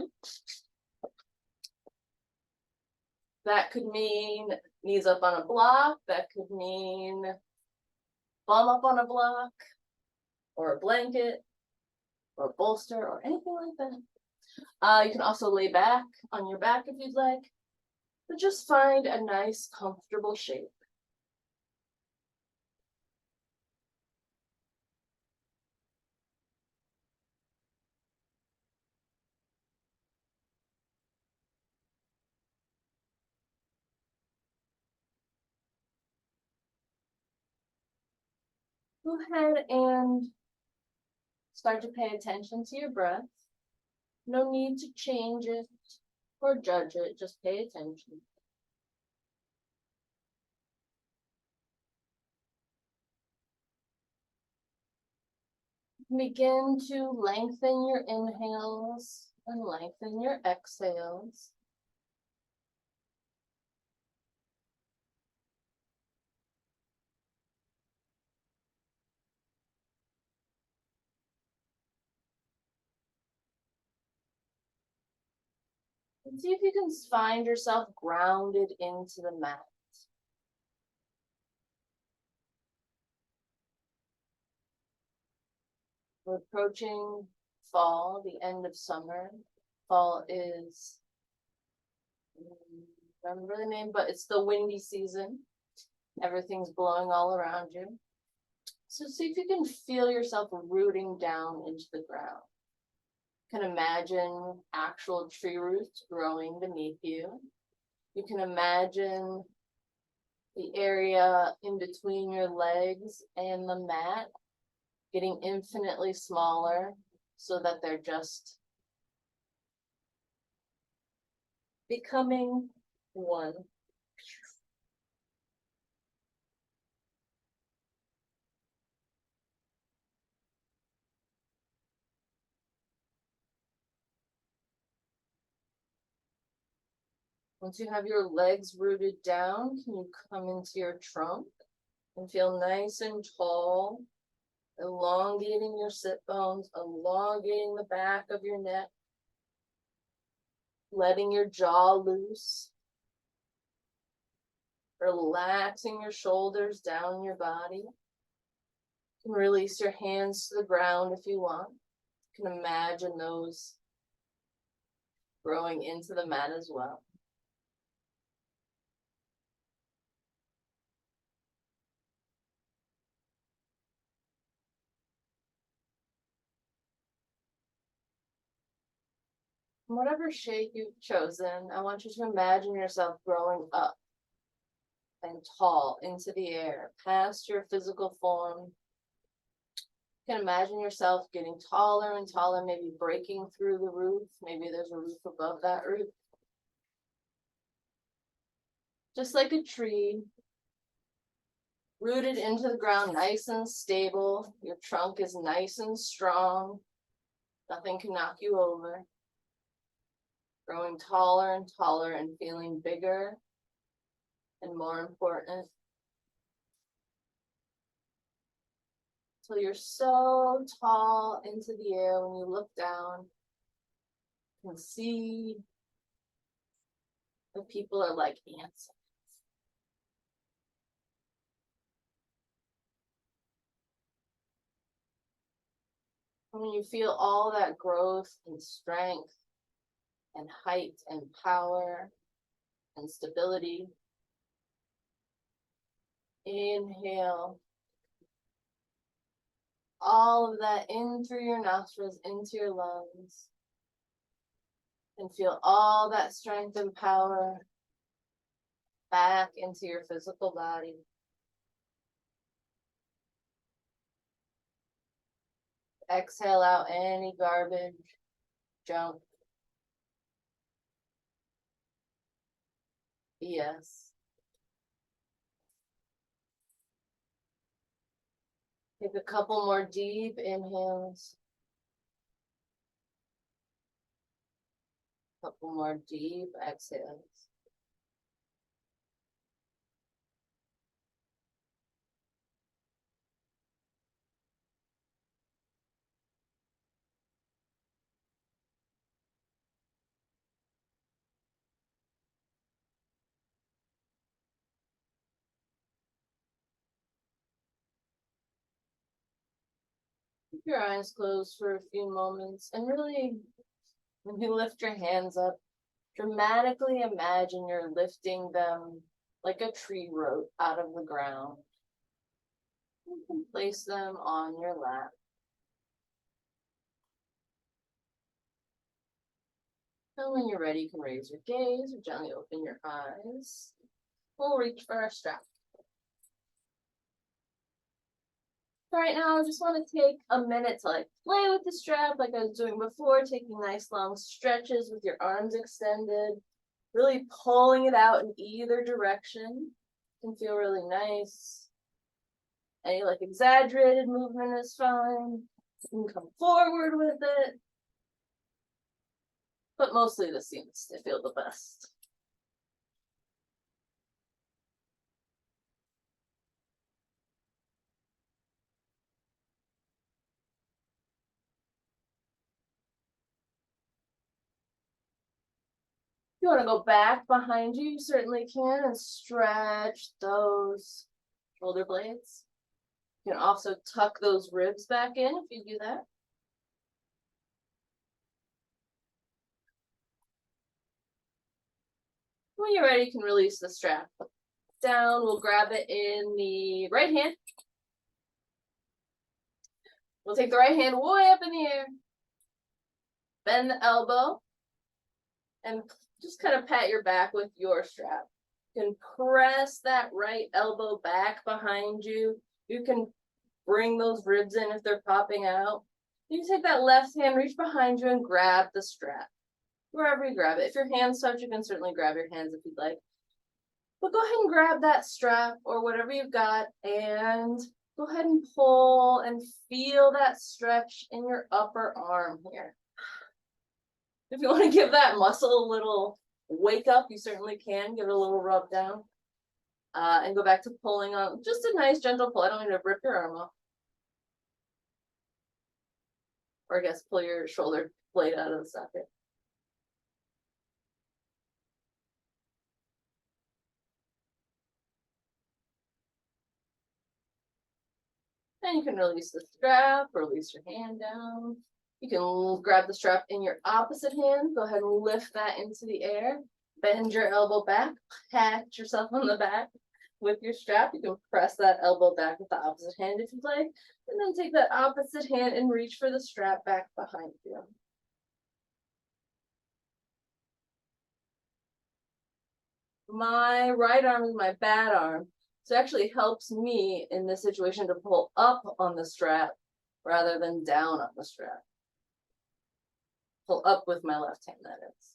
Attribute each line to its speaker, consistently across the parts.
Speaker 1: you. That could mean knees up on a block. That could mean bum up on a block, or a blanket, or a bolster, or anything like that. You can also lay back on your back if you'd like, but just find a nice, comfortable shape. Go ahead and start to pay attention to your breath. No need to change it or judge it, just pay attention. Begin to lengthen your inhales and lengthen your exhales. And see if you can find yourself grounded into the mat. We're approaching fall, the end of summer. Fall is, I don't remember the name, but it's the windy season. Everything's blowing all around you. So see if you can feel yourself rooting down into the ground. You can imagine actual tree roots growing beneath you. You can imagine the area in between your legs and the mat getting infinitely smaller so that they're just becoming one. Once you have your legs rooted down, can you come into your trunk and feel nice and tall, elongating your sit bones, elongating the back of your neck, letting your jaw loose, relaxing your shoulders down your body. You can release your hands to the ground if you want. You can imagine those growing into the mat as well. Whatever shape you've chosen, I want you to imagine yourself growing up and tall into the air, past your physical form. You can imagine yourself getting taller and taller, maybe breaking through the roof. Maybe there's a roof above that roof. Just like a tree, rooted into the ground, nice and stable. Your trunk is nice and strong. Nothing can knock you over. Growing taller and taller and feeling bigger and more important. So you're so tall into the air, when you look down, you can see the people are like ants. And when you feel all that growth and strength and height and power and stability, inhale all of that in through your nostrils, into your lungs, and feel all that strength and power back into your physical body. Exhale out any garbage, junk, BS. Take a couple more deep inhales. Couple more deep exhales. Keep your eyes closed for a few moments and really, when you lift your hands up, dramatically imagine you're lifting them like a tree root out of the ground. You can place them on your lap. And when you're ready, you can raise your gaze or gently open your eyes. We'll reach for our strap. Right now, I just want to take a minute to play with the strap like I was doing before, taking nice long stretches with your arms extended, really pulling it out in either direction. It can feel really nice. Any exaggerated movement is fine. You can come forward with it. But mostly this seems to feel the best. If you want to go back behind you, you certainly can, and stretch those shoulder blades. You can also tuck those ribs back in if you do that. When you're ready, you can release the strap down. We'll grab it in the right hand. We'll take the right hand way up in the air, bend the elbow, and just kind of pat your back with your strap. You can press that right elbow back behind you. You can bring those ribs in if they're popping out. You can take that left hand, reach behind you, and grab the strap. Wherever you grab it. If your hands touch, you can certainly grab your hands if you'd like. But go ahead and grab that strap or whatever you've got and go ahead and pull and feel that stretch in your upper arm here. If you want to give that muscle a little wake up, you certainly can. Give it a little rub down. And go back to pulling on just a nice gentle pull. I don't need to rip your arm off. Or I guess pull your shoulder blade out of the socket. And you can release the strap, release your hand down. You can grab the strap in your opposite hand. Go ahead and lift that into the air. Bend your elbow back. Pat yourself on the back with your strap. You can press that elbow back with the opposite hand if you'd like. And then take that opposite hand and reach for the strap back behind you. My right arm is my bad arm. So it actually helps me in this situation to pull up on the strap rather than down on the strap. Pull up with my left hand, that is.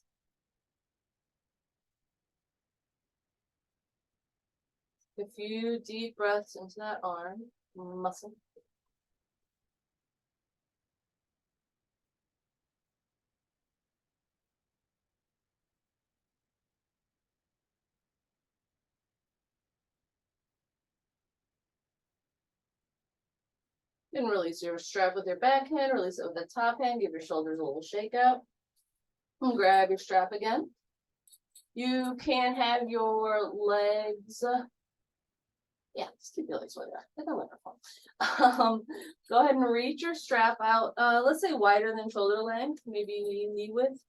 Speaker 1: A few deep breaths into that arm, muscle. And release your strap with your back hand, release it with the top hand, give your shoulders a little shake out. And grab your strap again. You can have your legs, just keep your legs where they're at. Wonderful. Go ahead and reach your strap out, let's say wider than shoulder length, maybe knee width,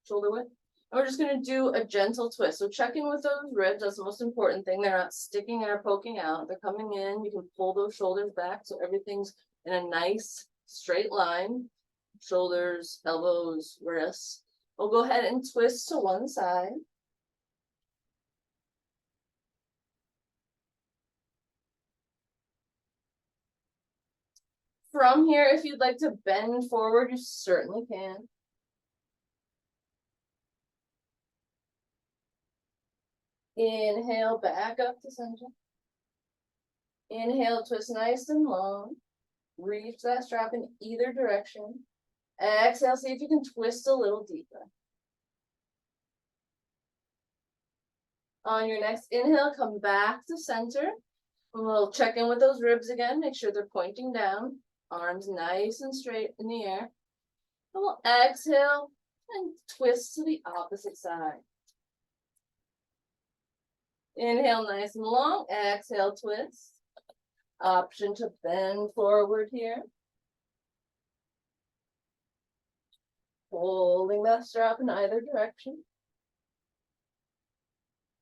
Speaker 1: shoulder width. And we're just gonna do a gentle twist. So check in with those ribs, that's the most important thing. They're not sticking or poking out, they're coming in. You can pull those shoulders back so everything's in a nice straight line. Shoulders, elbows, wrists. We'll go ahead and twist to one side. From here, if you'd like to bend forward, you certainly can. Inhale, back up to center. Inhale, twist nice and long. Reach that strap in either direction. Exhale, see if you can twist a little deeper. On your next inhale, come back to center. And we'll check in with those ribs again. Make sure they're pointing down. Arms nice and straight in the air. And we'll exhale and twist to the opposite side. Inhale nice and long. Exhale, twist. Option to bend forward here. Holding that strap in either direction.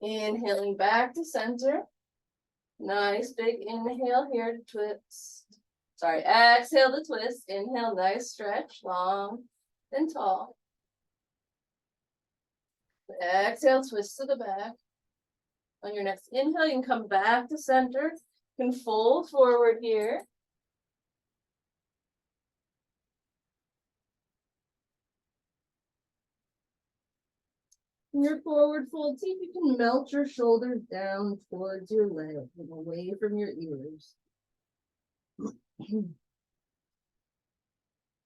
Speaker 1: Inhaling back to center. Nice big inhale here to twist. Sorry, exhale to twist. Inhale, nice stretch, long and tall. Exhale, twist to the back. On your next inhale, you can come back to center. You can fold forward here. In your forward fold, see if you can melt your shoulders down towards your legs and away from your ears.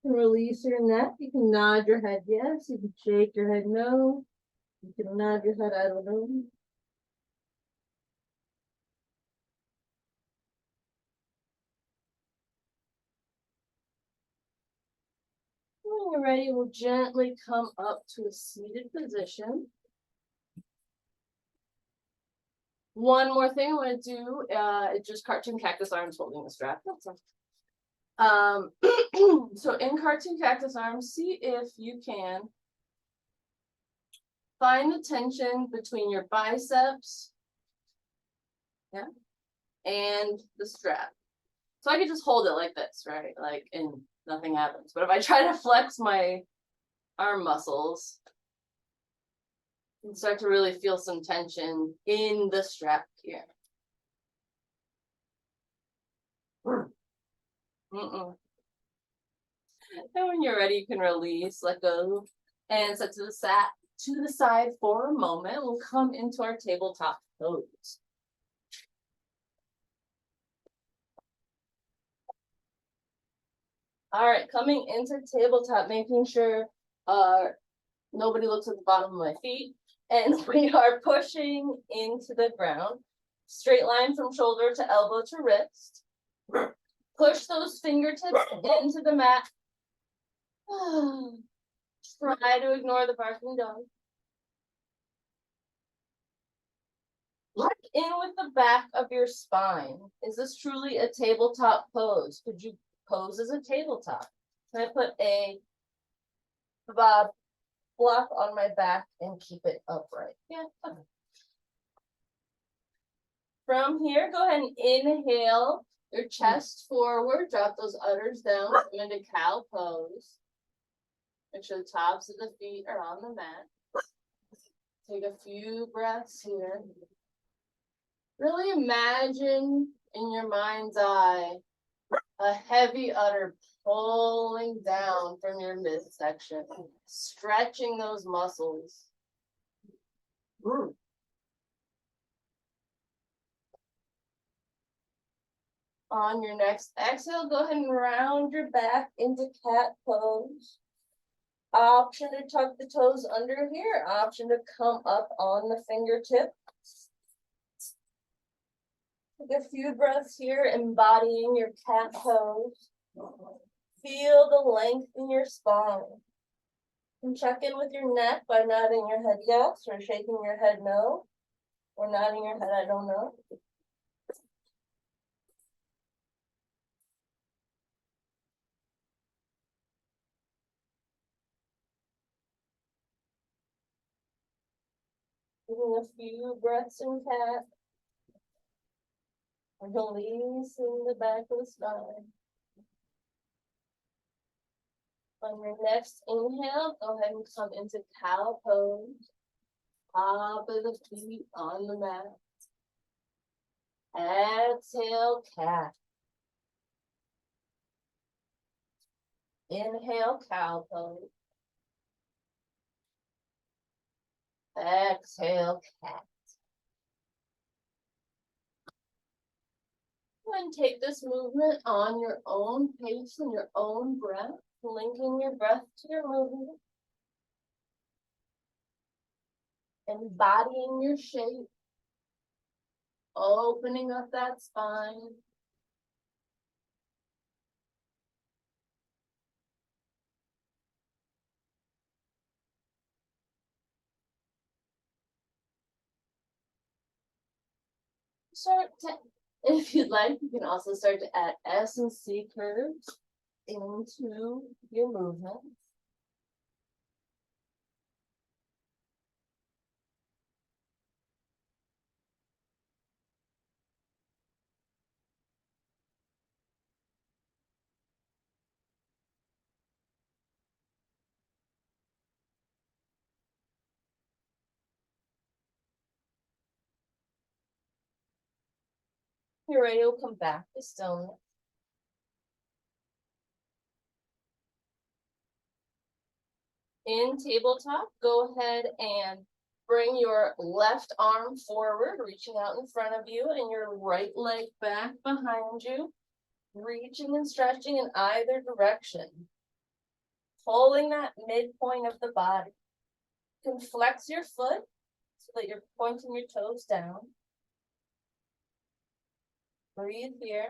Speaker 1: Release your neck. You can nod your head yes. You can shake your head no. You can nod your head I don't know. When you're ready, we'll gently come up to a seated position. One more thing I want to do, it's just cartoon cactus arms holding the strap. That's all. So in cartoon cactus arms, see if you can find the tension between your biceps, yeah, and the strap. So I could just hold it like this, right? Like, and nothing happens. But if I try to flex my arm muscles, you can start to really feel some tension in the strap here. And when you're ready, you can release, let go, and set to the side for a moment. We'll come into our tabletop pose. All right, coming into tabletop, making sure nobody looks at the bottom of my feet. And we are pushing into the ground. Straight line from shoulder to elbow to wrist. Push those fingertips into the mat. Try to ignore the barking dog. Look in with the back of your spine. Is this truly a tabletop pose? Could you pose as a tabletop? Can I put a block on my back and keep it upright? Yeah, okay. From here, go ahead and inhale your chest forward, drop those udders down, come into cow pose. Make sure the tops of the feet are on the mat. Take a few breaths here. Really imagine in your mind's eye a heavy udder pulling down from your midsection, stretching those muscles. On your next exhale, go ahead and round your back into cat pose. Option to tuck the toes under here. Option to come up on the fingertip. Take a few breaths here, embodying your cat pose. Feel the length in your spine. And check in with your neck by nodding your head yes, or shaking your head no, or nodding your head I don't know. Taking a few breaths in cat. And releasing the back of the spine. On your next inhale, go ahead and come into cow pose. Top of the feet on the mat. Exhale, cat. Inhale, cow pose. Exhale, cat. And take this movement on your own pace and your own breath, linking your breath to your movement. Embodying your shape. Opening up that spine. If you'd like, you can also start to add S and C curves into your movement. You're ready to come back to stillness. In tabletop, go ahead and bring your left arm forward, reaching out in front of you, and your right leg back behind you, reaching and stretching in either direction. Pulling that midpoint of the body. You can flex your foot so that you're pointing your toes down. Breathe here.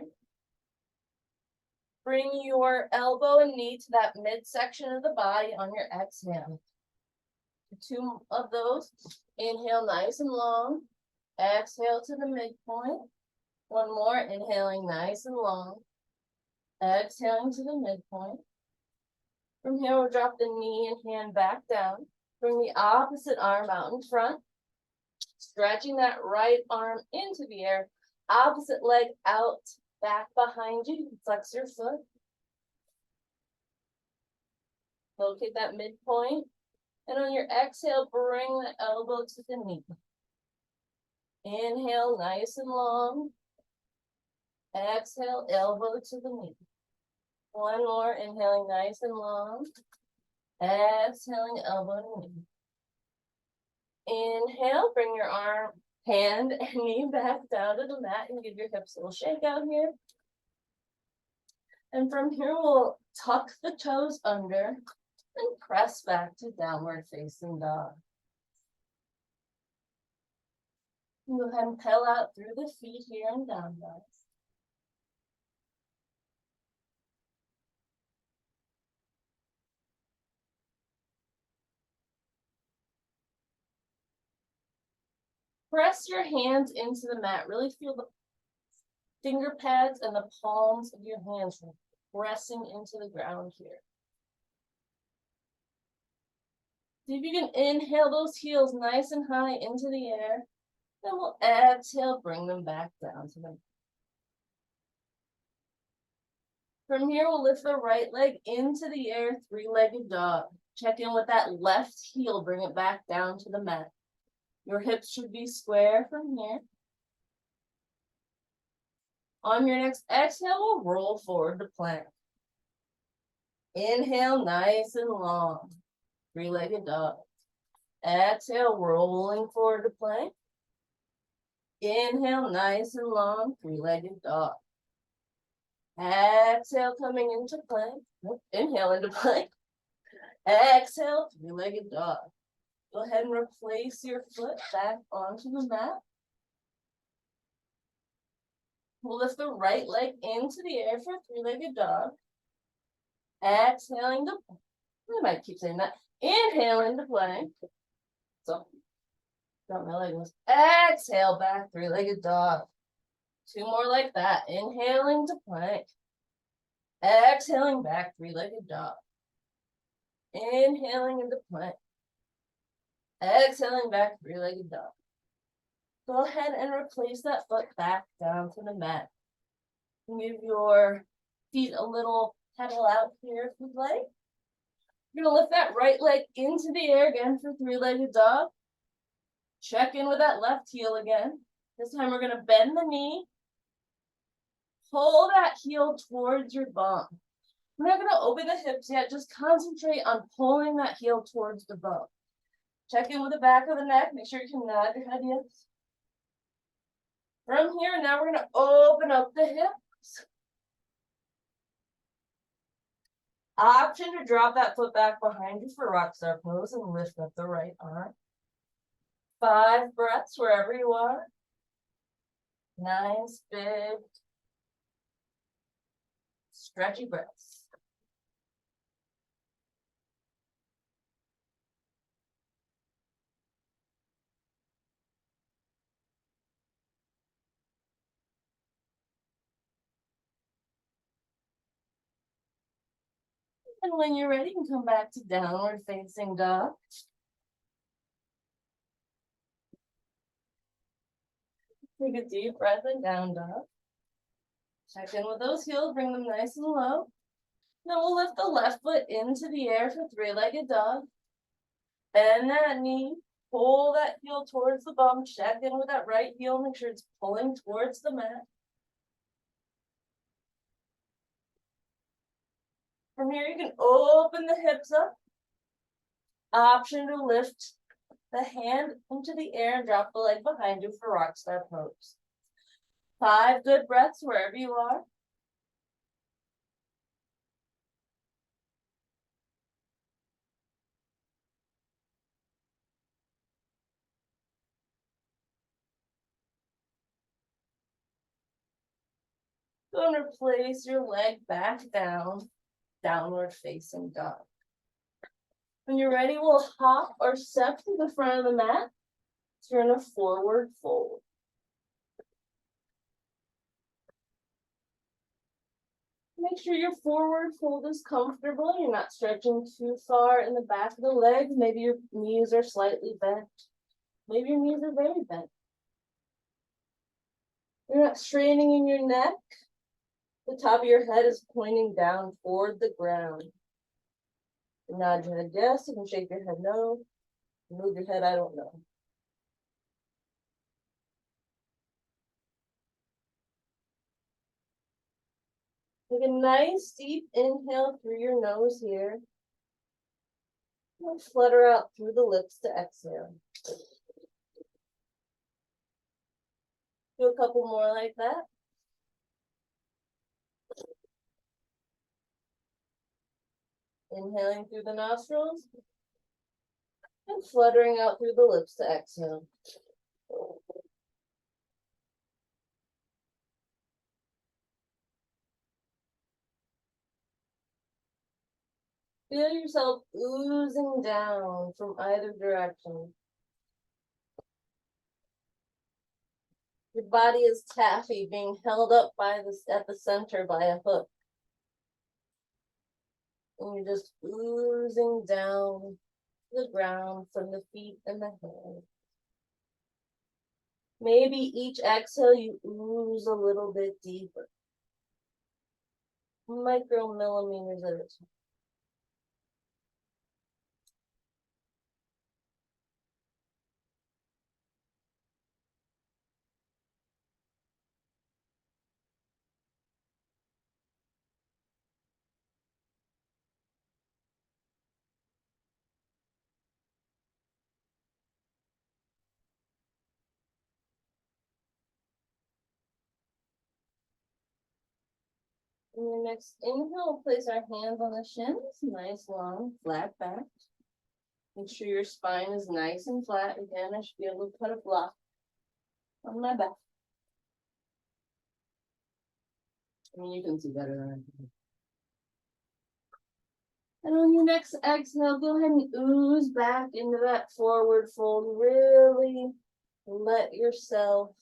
Speaker 1: Bring your elbow and knee to that midsection of the body on your exhale. 2 of those. Inhale nice and long. Exhale to the midpoint. 1 more. Inhaling nice and long. Exhaling to the midpoint. From here, we'll drop the knee and hand back down. Bring the opposite arm out in front. Stretching that right arm into the air. Opposite leg out, back behind you. You can flex your foot. Locate that midpoint. And on your exhale, bring the elbow to the knee. Inhale, nice and long. Exhale, elbow to the knee. 1 more, inhaling nice and long. Exhaling, elbow to knee. Inhale, bring your arm, hand, and knee back down to the mat and give your hips a little shake out here. And from here, we'll tuck the toes under and press back to downward facing dog. Go ahead and pedal out through the feet here and down, guys. Press your hands into the mat. Really feel the finger pads and the palms of your hands pressing into the ground here. See if you can inhale those heels nice and high into the air. Then we'll exhale, bring them back down to them. From here, we'll lift the right leg into the air, 3-legged dog. Check in with that left heel, bring it back down to the mat. Your hips should be square from here. On your next exhale, we'll roll forward to plank. Inhale, nice and long. 3-legged dog. Exhale, rolling forward to plank. Inhale, nice and long. 3-legged dog. Exhale, coming into plank. Inhale into plank. Exhale, 3-legged dog. Go ahead and replace your foot back onto the mat. We'll lift the right leg into the air for a 3-legged dog. Exhaling to, I might keep saying that. Inhaling to plank. So, drop my leg. Exhale back, 3-legged dog. 2 more like that. Inhaling to plank. Exhaling back, 3-legged dog. Inhaling into plank. Exhaling back, 3-legged dog. Go ahead and replace that foot back down to the mat. Give your feet a little pedal out here if you'd like. You're gonna lift that right leg into the air again for 3-legged dog. Check in with that left heel again. This time we're gonna bend the knee. Pull that heel towards your bum. We're not gonna open the hips yet, just concentrate on pulling that heel towards the bum. Check in with the back of the neck, make sure you can nod your head, yes. From here, now we're gonna open up the hips. Option to drop that foot back behind you for rock star pose and lift up the right arm. 5 breaths wherever you are. Nice, big, stretchy breaths. And when you're ready, you can come back to downward facing dog. Take a deep breath in down dog. Check in with those heels, bring them nice and low. Then we'll lift the left foot into the air for 3-legged dog. Bend that knee, pull that heel towards the bum. Check in with that right heel, make sure it's pulling towards the mat. From here, you can open the hips up. Option to lift the hand into the air and drop the leg behind you for rock star pose. 5 good breaths wherever you are. Go and place your leg back down, downward facing dog. When you're ready, we'll hop or step to the front of the mat. Turn a forward fold. Make sure your forward fold is comfortable. You're not stretching too far in the back of the legs. Maybe your knees are slightly bent. Maybe your knees are very bent. You're not straining in your neck. The top of your head is pointing down toward the ground. You nod your head yes, you can shake your head no. Move your head, I don't know. Take a nice deep inhale through your nose here. And flutter out through the lips to exhale. Do a couple more like that. Inhaling through the nostrils. And fluttering out through the lips to exhale. Feel yourself oozing down from either direction. Your body is taffy being held up by at the center by a hook. And you're just oozing down to the ground from the feet and the head. Maybe each exhale you ooze a little bit deeper. Micromillimeters at a time. In your next inhale, we'll place our hands on the shins, nice long flat back. Make sure your spine is nice and flat. Again, I should be able to put a block on my back. I mean, you can see better than I can. And on your next exhale, go ahead and ooze back into that forward fold. Really let yourself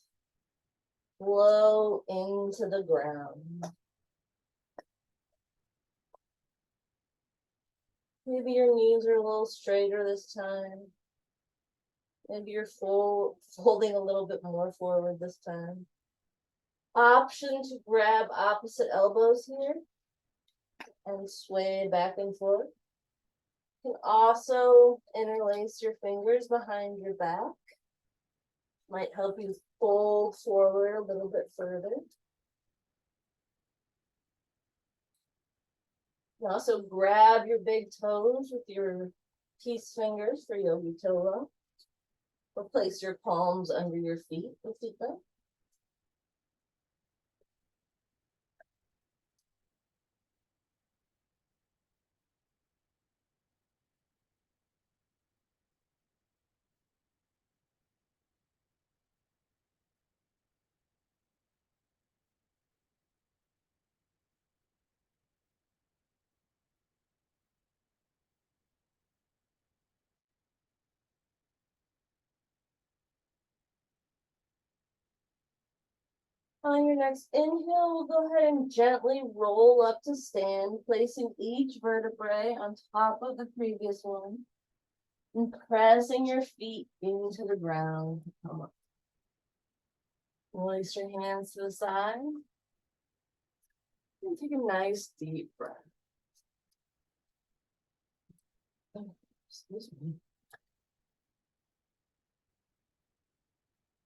Speaker 1: flow into the ground. Maybe your knees are a little straighter this time. Maybe you're folding a little bit more forward this time. Option to grab opposite elbows here and sway back and forth. You can also interlace your fingers behind your back. Might help you fold forward a little bit further. You can also grab your big toes with your peace fingers for yogi toe row. Or place your palms under your feet if you'd like. On your next inhale, we'll go ahead and gently roll up to stand, placing each vertebrae on top of the previous one and pressing your feet into the ground. Come up. Release your hands to the side and take a nice deep breath. Excuse me.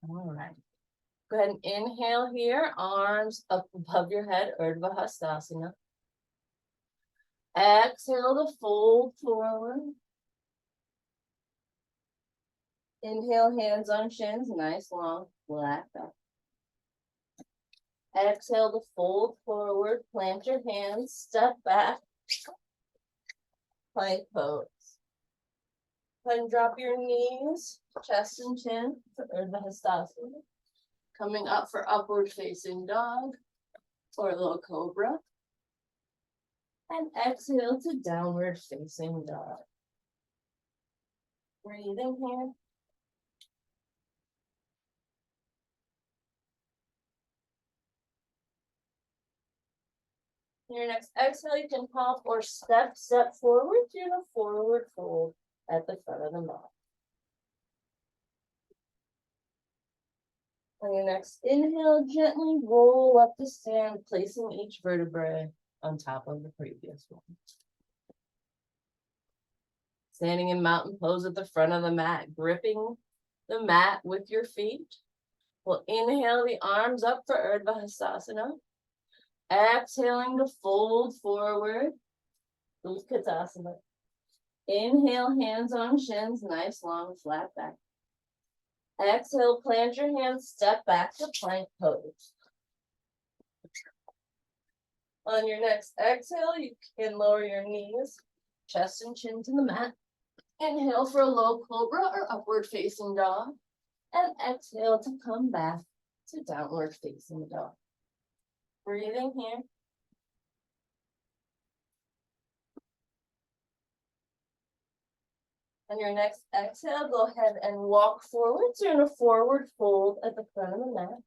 Speaker 1: All right. Go ahead and inhale here, arms up above your head, Urdhva Hastasana. Exhale to fold forward. Inhale, hands on shins, nice long flat back. Exhale to fold forward, plant your hands, step back, plank pose. And drop your knees, chest and chin for Urdhva Hastasana. Coming up for upward facing dog or little cobra. And exhale to downward facing dog. Breathing here. Your next exhale, you can hop or step forward to the forward fold at the front of the mat. On your next inhale, gently roll up to stand, placing each vertebrae on top of the previous one. Standing in mountain pose at the front of the mat, gripping the mat with your feet. We'll inhale the arms up for Urdhva Hastasana. Exhaling to fold forward, Utkatasana. Inhale, hands on shins, nice long flat back. Exhale, plant your hands, step back to plank pose. On your next exhale, you can lower your knees, chest and chin to the mat. Inhale for a low cobra or upward facing dog. And exhale to come back to downward facing dog. Breathing here. On your next exhale, go ahead and walk forward. So you're in a forward fold at the front of the mat.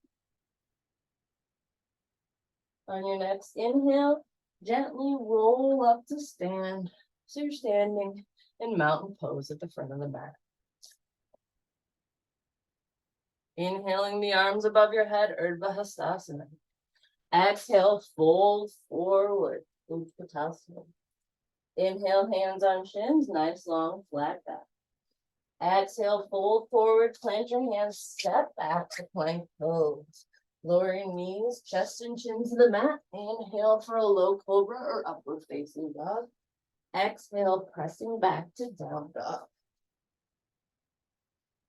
Speaker 1: On your next inhale, gently roll up to stand. So you're standing in mountain pose at the front of the mat. Inhaling the arms above your head, Urdhva Hastasana. Exhale, fold forward, Utkatasana. Inhale, hands on shins, nice long flat back. Exhale, fold forward, plant your hands, step back to plank pose. Lower your knees, chest and chin to the mat. Inhale for a low cobra or upward facing dog. Exhale, pressing back to down dog.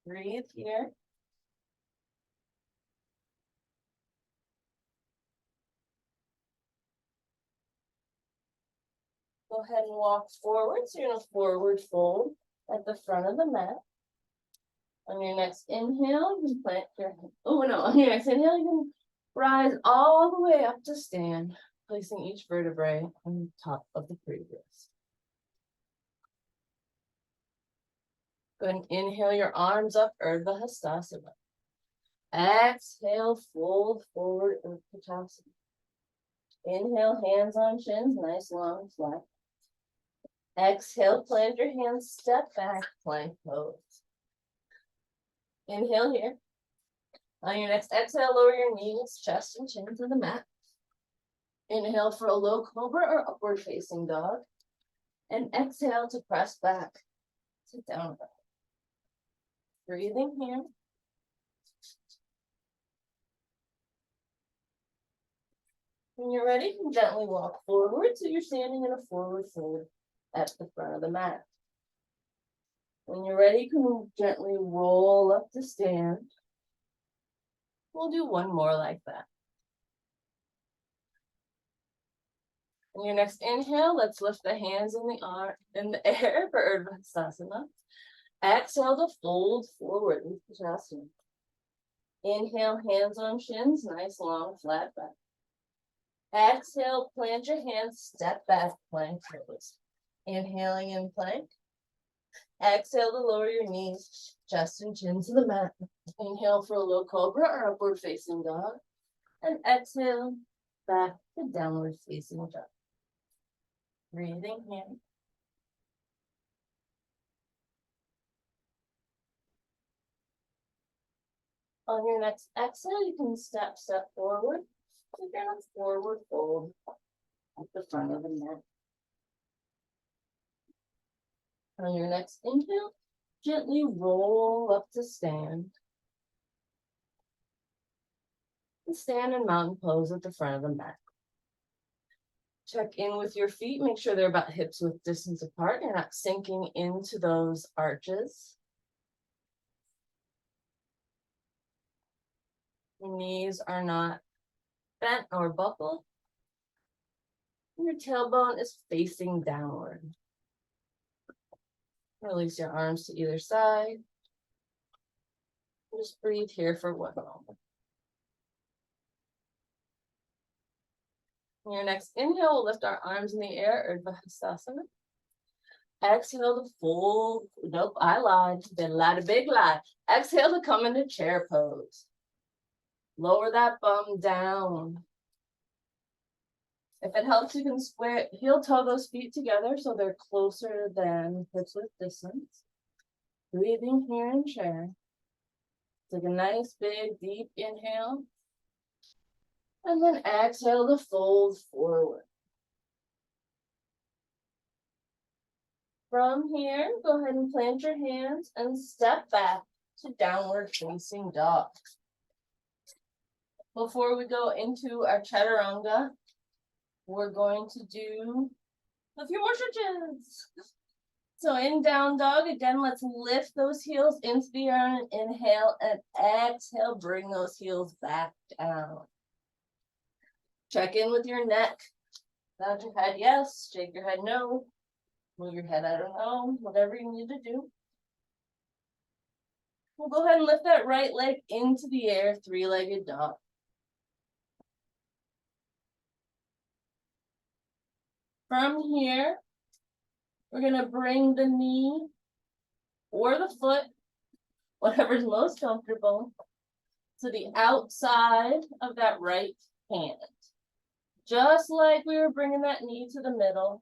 Speaker 1: Breathe here. Go ahead and walk forward. So you're in a forward fold at the front of the mat. On your next inhale, you can plant your on your next inhale, you can rise all the way up to stand, placing each vertebrae on top of the previous. Go ahead and inhale your arms up, Urdhva Hastasana. Exhale, fold forward, Utkatasana. Inhale, hands on shins, nice long flat. Exhale, plant your hands, step back, plank pose. Inhale here. On your next exhale, lower your knees, chest and chin to the mat. Inhale for a low cobra or upward facing dog. And exhale to press back to down dog. Breathing here. When you're ready, you can gently walk forward so you're standing in a forward fold at the front of the mat. When you're ready, you can gently roll up to stand. We'll do one more like that. On your next inhale, let's lift the hands in the air for Urdhva Hastasana. Exhale to fold forward, Utkatasana. Inhale, hands on shins, nice long flat back. Exhale, plant your hands, step back, plank pose. Inhaling in plank. Exhale to lower your knees, chest and chin to the mat. Inhale for a low cobra or upward facing dog. And exhale back to downward facing dog. Breathing here. On your next exhale, you can step forward. So you're in a forward fold at the front of the mat. On your next inhale, gently roll up to stand. And stand in mountain pose at the front of the mat. Check in with your feet, make sure they're about hips width distance apart. You're not sinking into those arches. Your knees are not bent or buckled. Your tailbone is facing downward. Release your arms to either side. Just breathe here for 1 moment. On your next inhale, we'll lift our arms in the air, Urdhva Hastasana. Exhale to fold. Nope, I lied. Been lied, a big lie. Exhale to come into chair pose. Lower that bum down. If it helps, you can square, heel toe those feet together so they're closer than hips width distance. Breathing here in chair. Take a nice big deep inhale. And then exhale to fold forward. From here, go ahead and plant your hands and step back to downward facing dog. Before we go into our chaturanga, we're going to do a few more stretches. So in down dog, again, let's lift those heels into the air and inhale, and exhale, bring those heels back down. Check in with your neck. Nod your head yes, shake your head no. Move your head I don't know, whatever you need to do. We'll go ahead and lift that right leg into the air, three-legged dog. From here, we're going to bring the knee or the foot, whatever's most comfortable, to the outside of that right hand. Just like we were bringing that knee to the middle.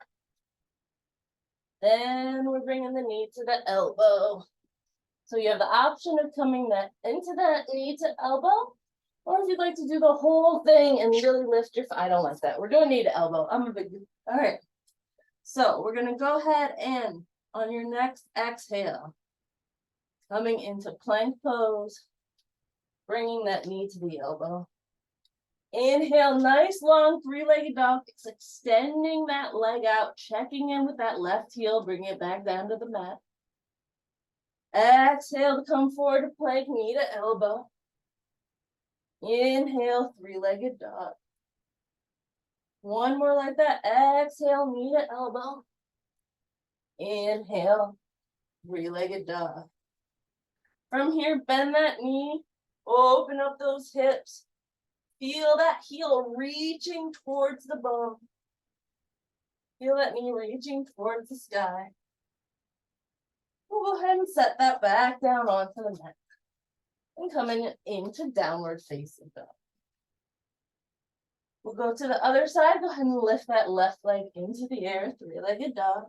Speaker 1: Then we're bringing the knee to the elbow. So you have the option of coming into that knee to elbow, or if you'd like to do the whole thing and really lift your, I don't like that. We're doing knee to elbow. I'm a big, all right. So we're going to go ahead and on your next exhale, coming into plank pose, bringing that knee to the elbow. Inhale, nice long three-legged dog. It's extending that leg out, checking in with that left heel, bringing it back down to the mat. Exhale to come forward to plank, knee to elbow. Inhale, three-legged dog. One more like that. Exhale, knee to elbow. Inhale, three-legged dog. From here, bend that knee, open up those hips. Feel that heel reaching towards the bum. Feel that knee reaching towards the sky. We'll go ahead and set that back down onto the mat. And come into downward facing dog. We'll go to the other side. Go ahead and lift that left leg into the air, three-legged dog.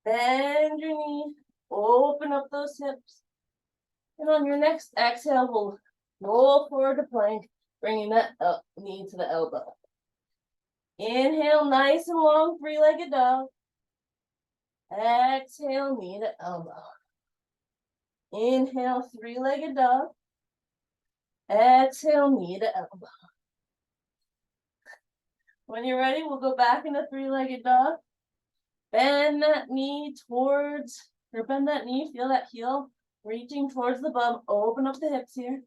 Speaker 1: Bend your knee, open up those hips. And on your next exhale, we'll roll forward to plank, bringing that knee to the elbow. Inhale, nice and long, three-legged dog. Exhale, knee to elbow. Inhale, three-legged dog. Exhale, knee to elbow. When you're ready, we'll go back into three-legged dog. Bend that knee bend that knee, feel that heel reaching towards the bum. Open up the hips here.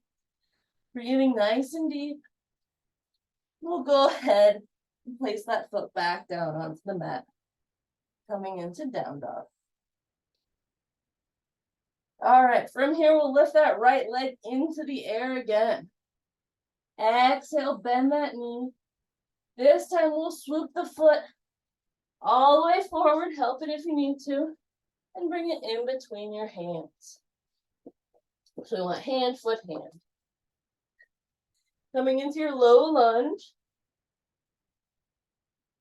Speaker 1: Breathing nice and deep. We'll go ahead and place that foot back down onto the mat. Coming into down dog. All right, from here, we'll lift that right leg into the air again. Exhale, bend that knee. This time, we'll swoop the foot all the way forward, help it if you need to, and bring it in between your hands. So we want hand, foot, hand. Coming into your low lunge.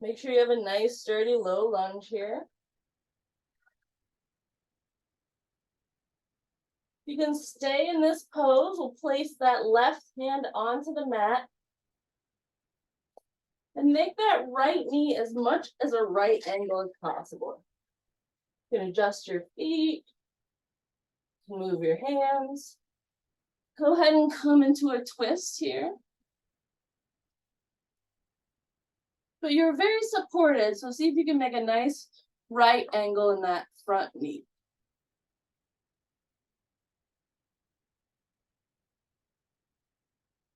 Speaker 1: Make sure you have a nice, sturdy, low lunge here. You can stay in this pose. We'll place that left hand onto the mat. And make that right knee as much as a right angle as possible. You can adjust your feet. Move your hands. Go ahead and come into a twist here. But you're very supported, so see if you can make a nice right angle in that front knee.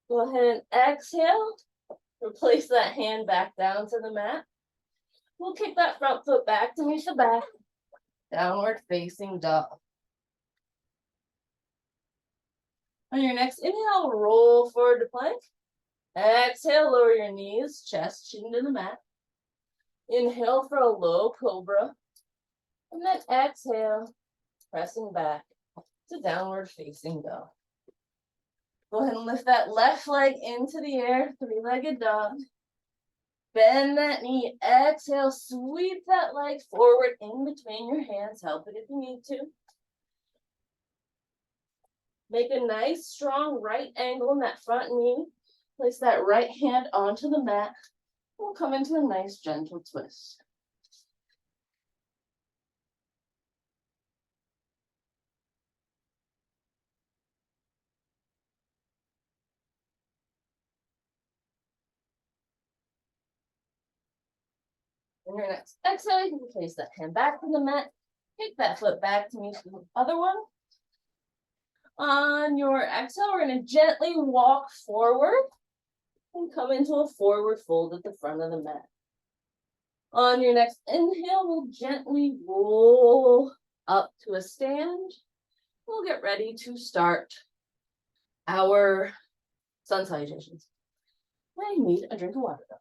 Speaker 1: Go ahead and exhale. Replace that hand back down to the mat. We'll kick that front foot back to meet the back. Downward facing dog. On your next inhale, roll forward to plank. Exhale, lower your knees, chest, chin to the mat. Inhale for a low cobra. And then exhale, pressing back to downward facing dog. Go ahead and lift that left leg into the air, three-legged dog. Bend that knee, exhale, sweep that leg forward in between your hands. Help it if you need to. Make a nice, strong right angle in that front knee. Place that right hand onto the mat. We'll come into a nice, gentle twist. On your next exhale, you can place that hand back to the mat. Kick that foot back to meet the other one. On your exhale, we're going to gently walk forward and come into a forward fold at the front of the mat. On your next inhale, we'll gently roll up to a stand. We'll get ready to start our sun salutations. I need a drink of water though.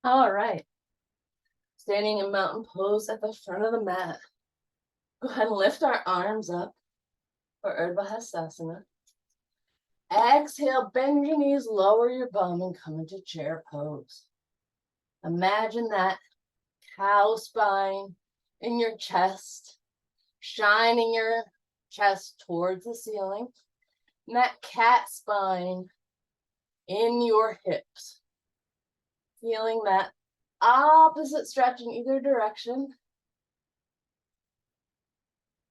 Speaker 1: All right. Standing in mountain pose at the front of the mat. Go ahead and lift our arms up for Urdhva Hastasana. Exhale, bend your knees, lower your bum, and come into chair pose. Imagine that cow spine in your chest, shining your chest towards the ceiling, and that cat spine in your hips. Feeling that opposite stretch in either direction.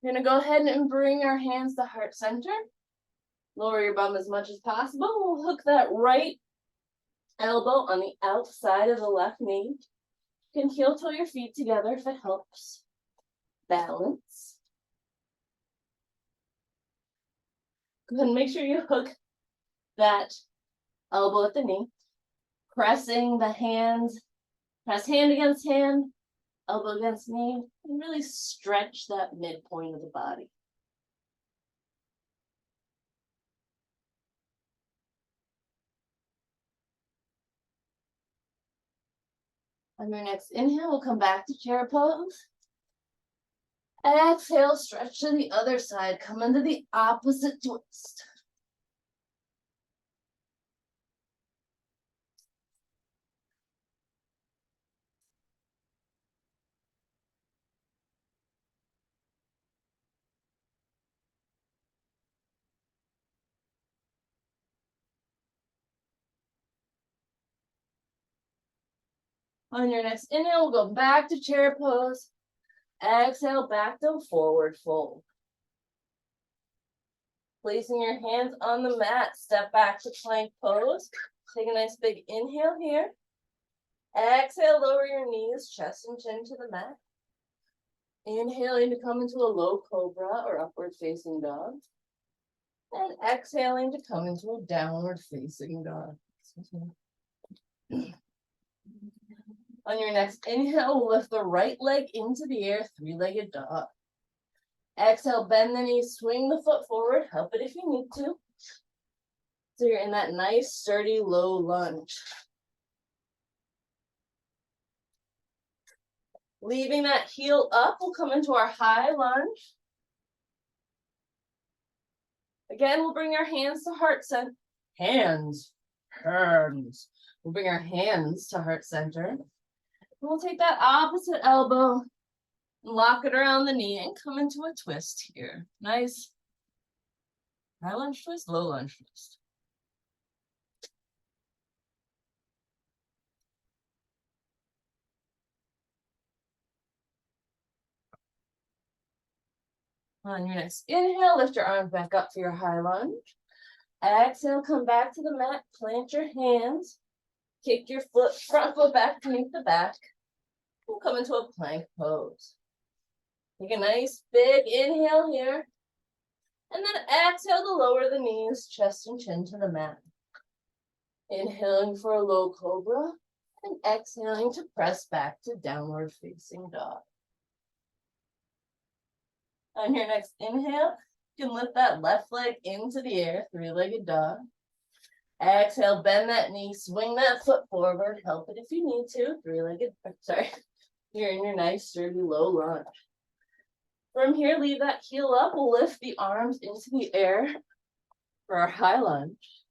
Speaker 1: You're going to go ahead and bring our hands to heart center. Lower your bum as much as possible. We'll hook that right elbow on the outside of the left knee. You can heel toe your feet together if it helps. Balance. Go ahead and make sure you hook that elbow at the knee. Pressing the hands. Press hand against hand, elbow against knee, and really stretch that midpoint of the body. On your next inhale, we'll come back to chair pose. Exhale, stretch to the other side. Come into the opposite twist. On your next inhale, we'll go back to chair pose. Exhale, back to forward fold. Placing your hands on the mat, step back to plank pose. Take a nice big inhale here. Exhale, lower your knees, chest and chin to the mat. Inhaling to come into a low cobra or upward facing dog. And exhaling to come into a downward facing dog. On your next inhale, lift the right leg into the air, three-legged dog. Exhale, bend the knee, swing the foot forward, help it if you need to. So you're in that nice, sturdy, low lunge. Leaving that heel up, we'll come into our high lunge. Again, we'll bring our hands to heart center. Hands. We'll bring our hands to heart center. We'll take that opposite elbow, lock it around the knee, and come into a twist here. Nice high lunge twist, low lunge twist. On your next inhale, lift your arms back up for your high lunge. Exhale, come back to the mat, plant your hands, kick your front foot back to meet the back. We'll come into a plank pose. Take a nice big inhale here. And then exhale to lower the knees, chest and chin to the mat. Inhaling for a low cobra and exhaling to press back to downward facing dog. On your next inhale, you can lift that left leg into the air, three-legged dog. Exhale, bend that knee, swing that foot forward, help it if you need to, you're in your nice sturdy low lunge. From here, leave that heel up, we'll lift the arms into the air for our high lunge.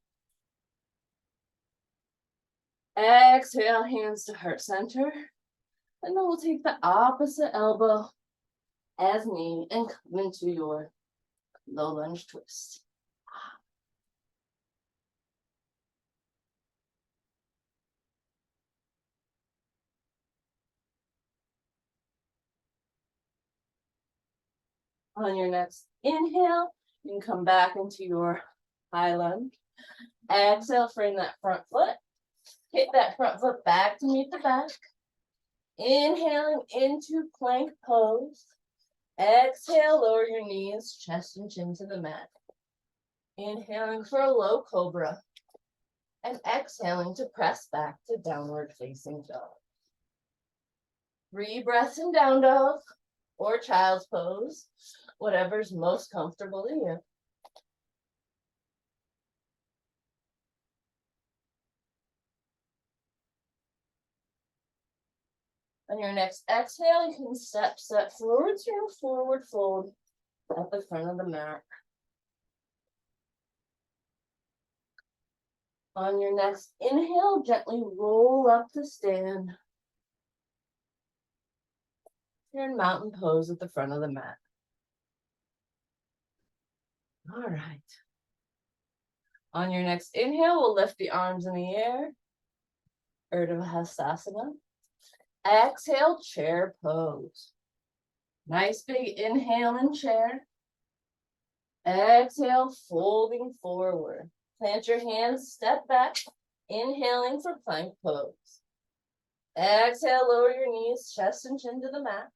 Speaker 1: Exhale, hands to heart center. And then we'll take the opposite elbow as knee and come into your low lunge twist. On your next inhale, you can come back into your high lunge. Exhale, frame that front foot. Kick that front foot back to meet the back. Inhaling into plank pose. Exhale, lower your knees, chest and chin to the mat. Inhaling for a low cobra. And exhaling to press back to downward facing dog. 3 breaths in down dog or child's pose, whatever's most comfortable to you. On your next exhale, you can step forward to your forward fold at the front of the mat. On your next inhale, gently roll up to stand. You're in mountain pose at the front of the mat. All right. On your next inhale, we'll lift the arms in the air. Urdhva Hastasana. Exhale, chair pose. Nice big inhale in chair. Exhale, folding forward. Plant your hands, step back. Inhaling for plank pose. Exhale, lower your knees, chest and chin to the mat.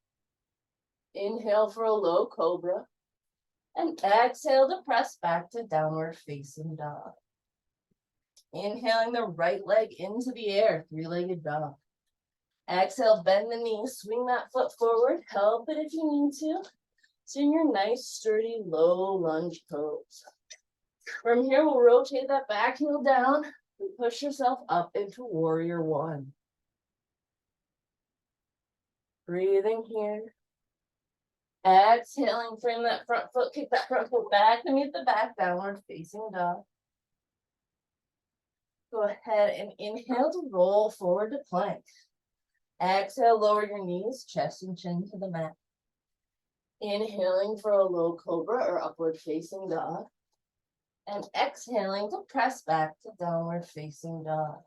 Speaker 1: Inhale for a low cobra. And exhale to press back to downward facing dog. Inhaling the right leg into the air, three-legged dog. Exhale, bend the knee, swing that foot forward, help it if you need to. So in your nice, sturdy, low lunge pose. From here, we'll rotate that back heel down and push yourself up into warrior one. Breathing here. Exhaling, frame that front foot, kick that front foot back to meet the back, downward facing dog. Go ahead and inhale to roll forward to plank. Exhale, lower your knees, chest and chin to the mat. Inhaling for a low cobra or upward facing dog. And exhaling to press back to downward facing dog.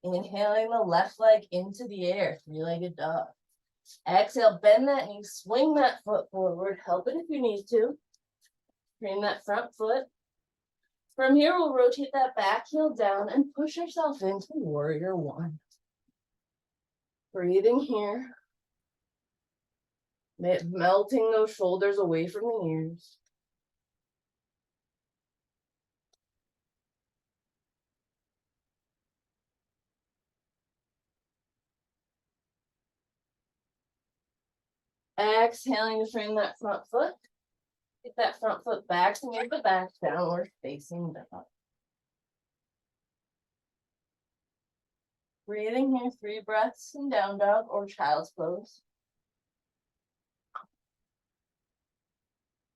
Speaker 1: Inhaling the left leg into the air, three-legged dog. Exhale, bend that knee, swing that foot forward, help it if you need to. Frame that front foot. From here, we'll rotate that back heel down and push yourself into warrior one. Breathing here. Melting those shoulders away from the ears. Exhaling to frame that front foot. Get that front foot back to meet the back, downward facing dog. Breathing here, 3 breaths in down dog or child's pose.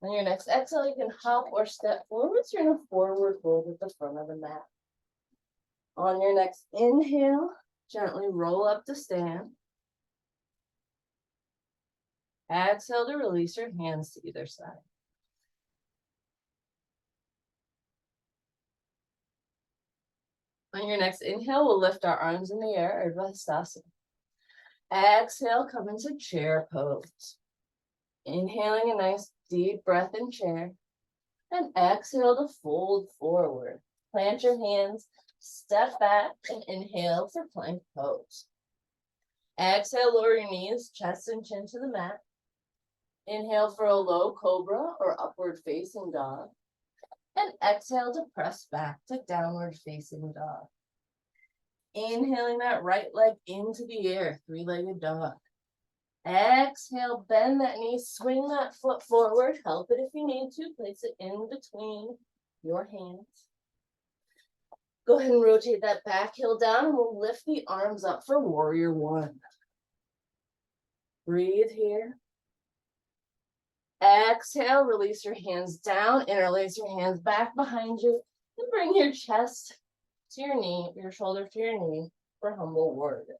Speaker 1: On your next exhale, you can hop or step forward. So you're in a forward fold at the front of the mat. On your next inhale, gently roll up to stand. Exhale to release your hands to either side. On your next inhale, we'll lift our arms in the air, Urdhva Hastasana. Exhale, come into chair pose. Inhaling a nice deep breath in chair. And exhale to fold forward. Plant your hands, step back, and inhale for plank pose. Exhale, lower your knees, chest and chin to the mat. Inhale for a low cobra or upward facing dog. And exhale to press back to downward facing dog. Inhaling that right leg into the air, three-legged dog. Exhale, bend that knee, swing that foot forward. Help it if you need to. Place it in between your hands. Go ahead and rotate that back heel down, and we'll lift the arms up for warrior one. Breathe here. Exhale, release your hands down, interlace your hands back behind you, and bring your chest to your knee, your shoulder to your knee for humble warrior.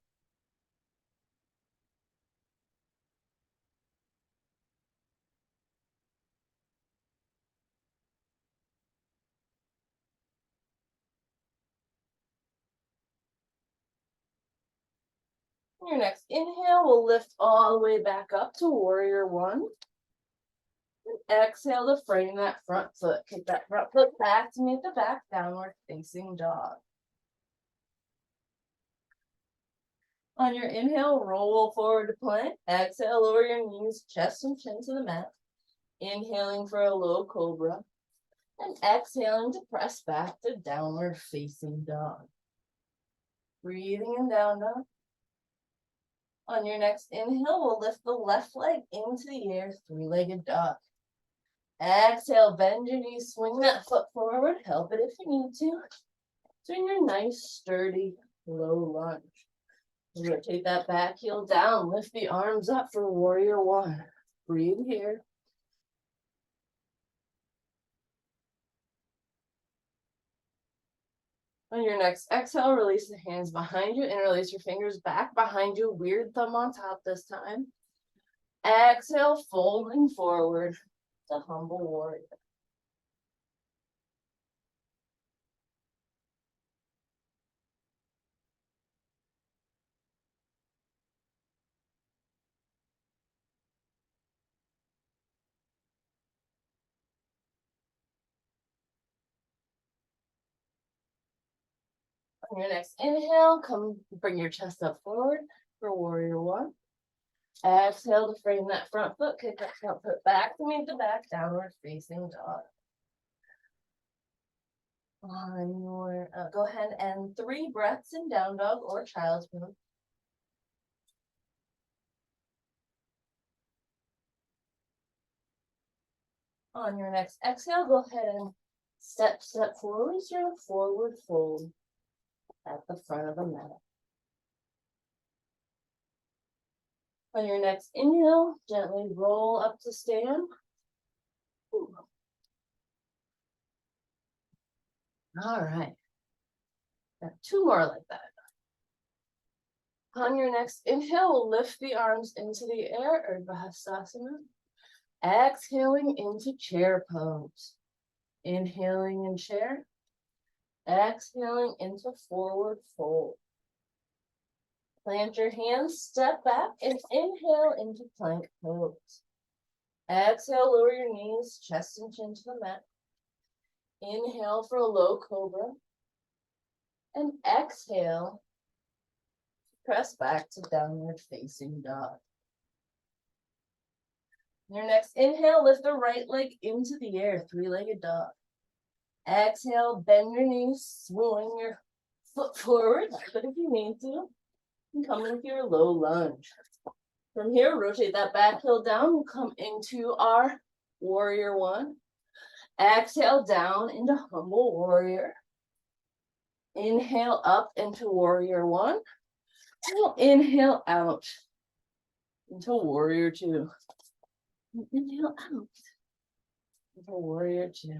Speaker 1: Your next inhale will lift all the way back up to warrior one. And exhale to frame that front foot. Kick that front foot back to meet the back, downward facing dog. On your inhale, roll forward to plank. Exhale, lower your knees, chest and chin to the mat. Inhaling for a low cobra. And exhaling to press back to downward facing dog. Breathing in down dog. On your next inhale, we'll lift the left leg into the air, three-legged dog. Exhale, bend your knees, swing that foot forward. Help it if you need to. Doing your nice, sturdy, low lunge. Rotate that back heel down, lift the arms up for warrior one. Breathe here. On your next exhale, release the hands behind you, interlace your fingers back behind you, weird thumb on top this time. Exhale, folding forward to humble warrior. On your next inhale, bring your chest up forward for warrior one. Exhale to frame that front foot, kick that front foot back to meet the back, downward facing dog. On your, go ahead and 3 breaths in down dog or child's pose. On your next exhale, go ahead and step forward, so forward fold at the front of the mat. On your next inhale, gently roll up to stand. Ooh. All right. Got 2 more like that. On your next inhale, we'll lift the arms into the air, Urdhva Hastasana. Exhaling into chair pose. Inhaling in chair. Exhaling into forward fold. Plant your hands, step back, and inhale into plank pose. Exhale, lower your knees, chest and chin to the mat. Inhale for a low cobra. And exhale, press back to downward facing dog. Your next inhale, lift the right leg into the air, three-legged dog. Exhale, bend your knees, swing your foot forward, but if you need to, and come into your low lunge. From here, rotate that back heel down. We'll come into our warrior one. Exhale down into humble warrior. Inhale up into warrior one. And we'll inhale out into warrior two. Inhale out into warrior two.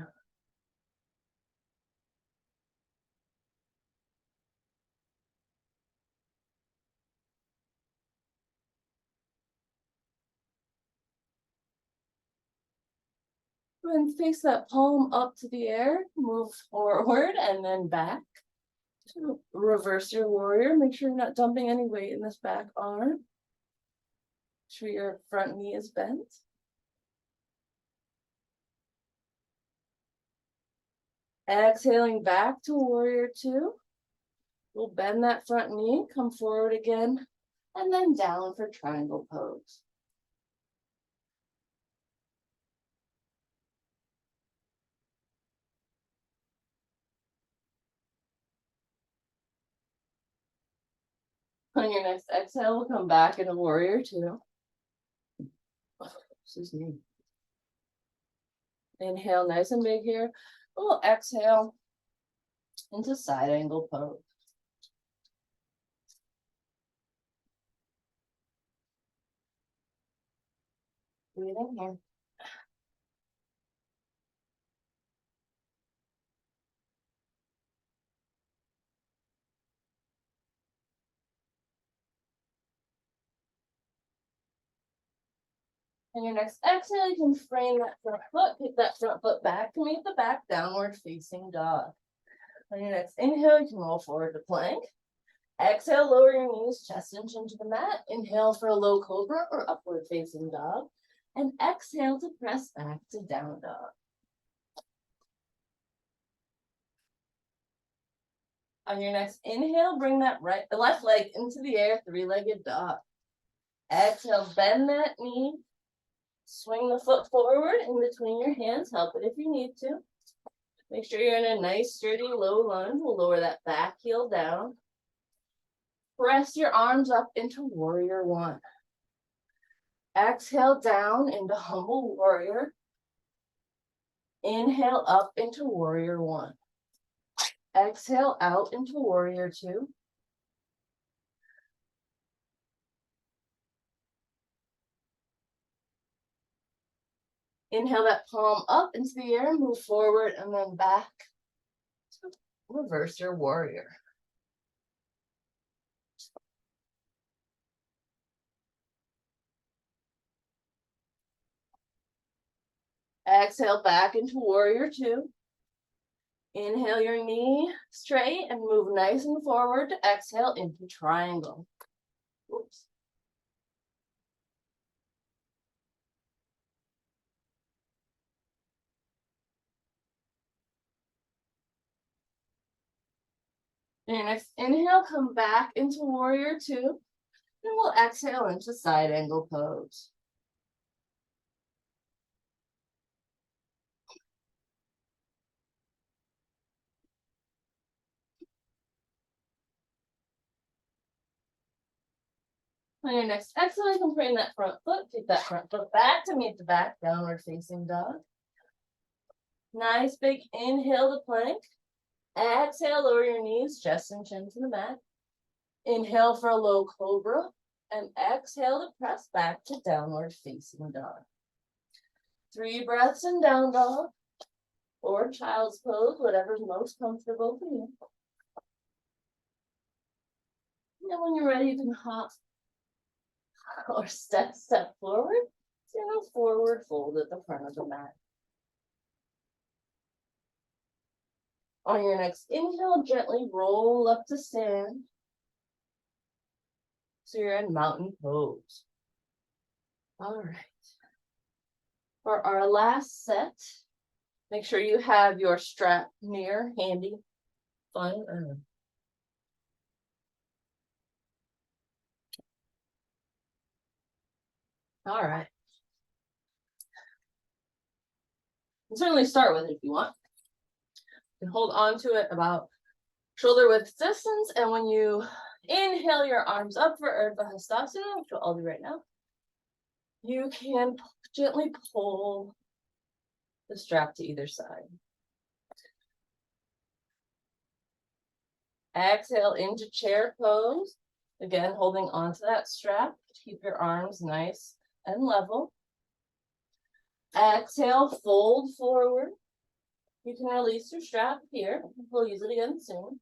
Speaker 1: And face that palm up to the air, move forward and then back. So reverse your warrior. Make sure you're not dumping any weight in this back arm. Make sure your front knee is bent. Exhaling back to warrior two. We'll bend that front knee, come forward again, and then down for triangle pose. On your next exhale, we'll come back into warrior two. Excuse me. Inhale nice and big here. We'll exhale into side angle pose. Breathe in here. And your next exhale, you can frame that front foot, pick that front foot back to meet the back, downward facing dog. On your next inhale, you can roll forward to plank. Exhale, lower your knees, chest inch into the mat. Inhale for a low cobra or upward facing dog. And exhale to press back to down dog. On your next inhale, bring that left leg into the air, three-legged dog. Exhale, bend that knee. Swing the foot forward in between your hands. Help it if you need to. Make sure you're in a nice, sturdy, low lunge. We'll lower that back heel down. Press your arms up into warrior one. Exhale down into humble warrior. Inhale up into warrior one. Exhale out into warrior two. Inhale that palm up into the air, move forward and then back. Reverse your warrior. Exhale back into warrior two. Inhale your knee straight and move nice and forward to exhale into triangle. Oops. And your next inhale, come back into warrior two. And we'll exhale into side angle pose. On your next exhale, you can bring that front foot, take that front foot back to meet the back, downward facing dog. Nice big inhale to plank. Exhale, lower your knees, chest and chin to the mat. Inhale for a low cobra. And exhale to press back to downward facing dog. 3 breaths in down dog. Or child's pose, whatever's most comfortable for you. And when you're ready, you can hop or step forward. So forward fold at the front of the mat. On your next inhale, gently roll up to stand. So you're in mountain pose. All right. For our last set, make sure you have your strap near, handy, fun. All right. You can certainly start with it if you want. You can hold on to it about shoulder width distance, and when you inhale your arms up for Urdhva Hastasana, which I'll do right now, you can gently pull the strap to either side. Exhale into chair pose. Again, holding onto that strap. Keep your arms nice and level. Exhale, fold forward. You can release your strap here. We'll use it again soon.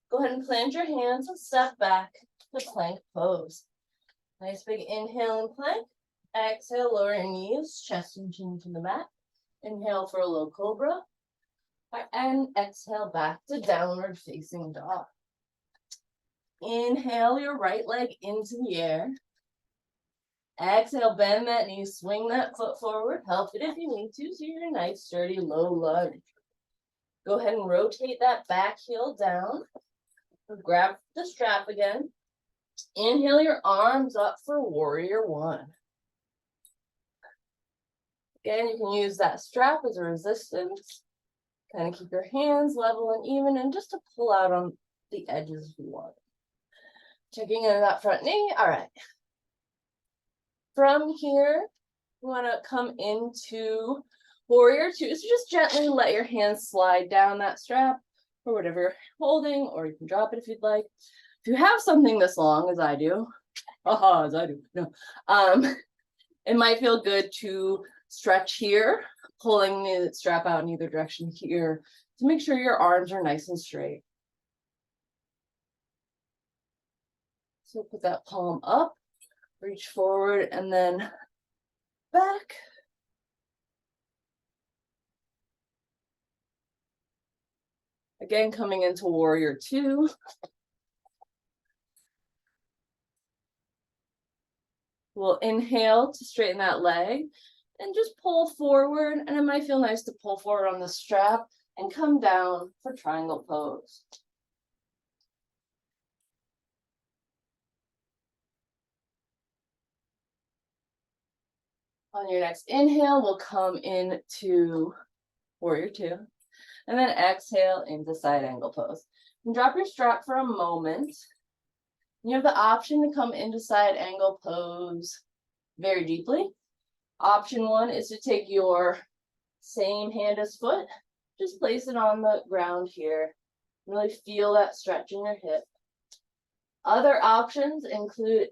Speaker 1: Go ahead and plant your hands and step back to plank pose. Nice big inhale in plank. Exhale, lower your knees, chest and chin to the mat. Inhale for a low cobra. And exhale back to downward facing dog. Inhale your right leg into the air. Exhale, bend that knee, swing that foot forward. Help it if you need to, so you're a nice, sturdy, low lunge. Go ahead and rotate that back heel down. Grab the strap again. Inhale your arms up for warrior one. Again, you can use that strap as a resistance. Kind of keep your hands level and even, and just to pull out on the edges if you want. Checking into that front knee. All right. From here, you want to come into warrior two. So just gently let your hands slide down that strap or whatever you're holding, or you can drop it if you'd like. If you have something this long as I do, no, it might feel good to stretch here, pulling the strap out in either direction here to make sure your arms are nice and straight. So put that palm up, reach forward, and then back. Again, coming into warrior two. We'll inhale to straighten that leg and just pull forward. And it might feel nice to pull forward on the strap and come down for triangle pose. On your next inhale, we'll come into warrior two. And then exhale into side angle pose. And drop your strap for a moment. You have the option to come into side angle pose very deeply. Option one is to take your same hand as foot, just place it on the ground here. Really feel that stretch in your hip. Other options include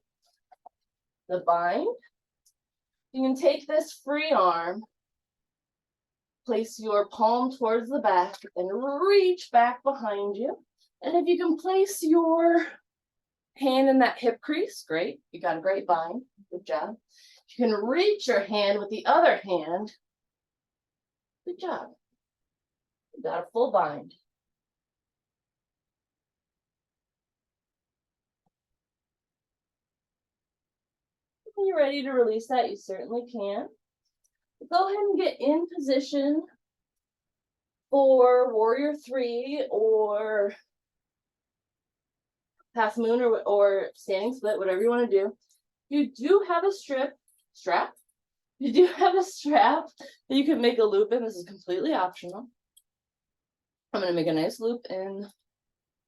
Speaker 1: the bind. You can take this free arm, place your palm towards the back and reach back behind you. And if you can place your hand in that hip crease, great. You got a great bind. Good job. You can reach your hand with the other hand. Good job. You got a full bind. When you're ready to release that, you certainly can. Go ahead and get in position for warrior three or half moon or standing split, whatever you want to do. You do have a strap. You do have a strap that you can make a loop in. This is completely optional. I'm going to make a nice loop in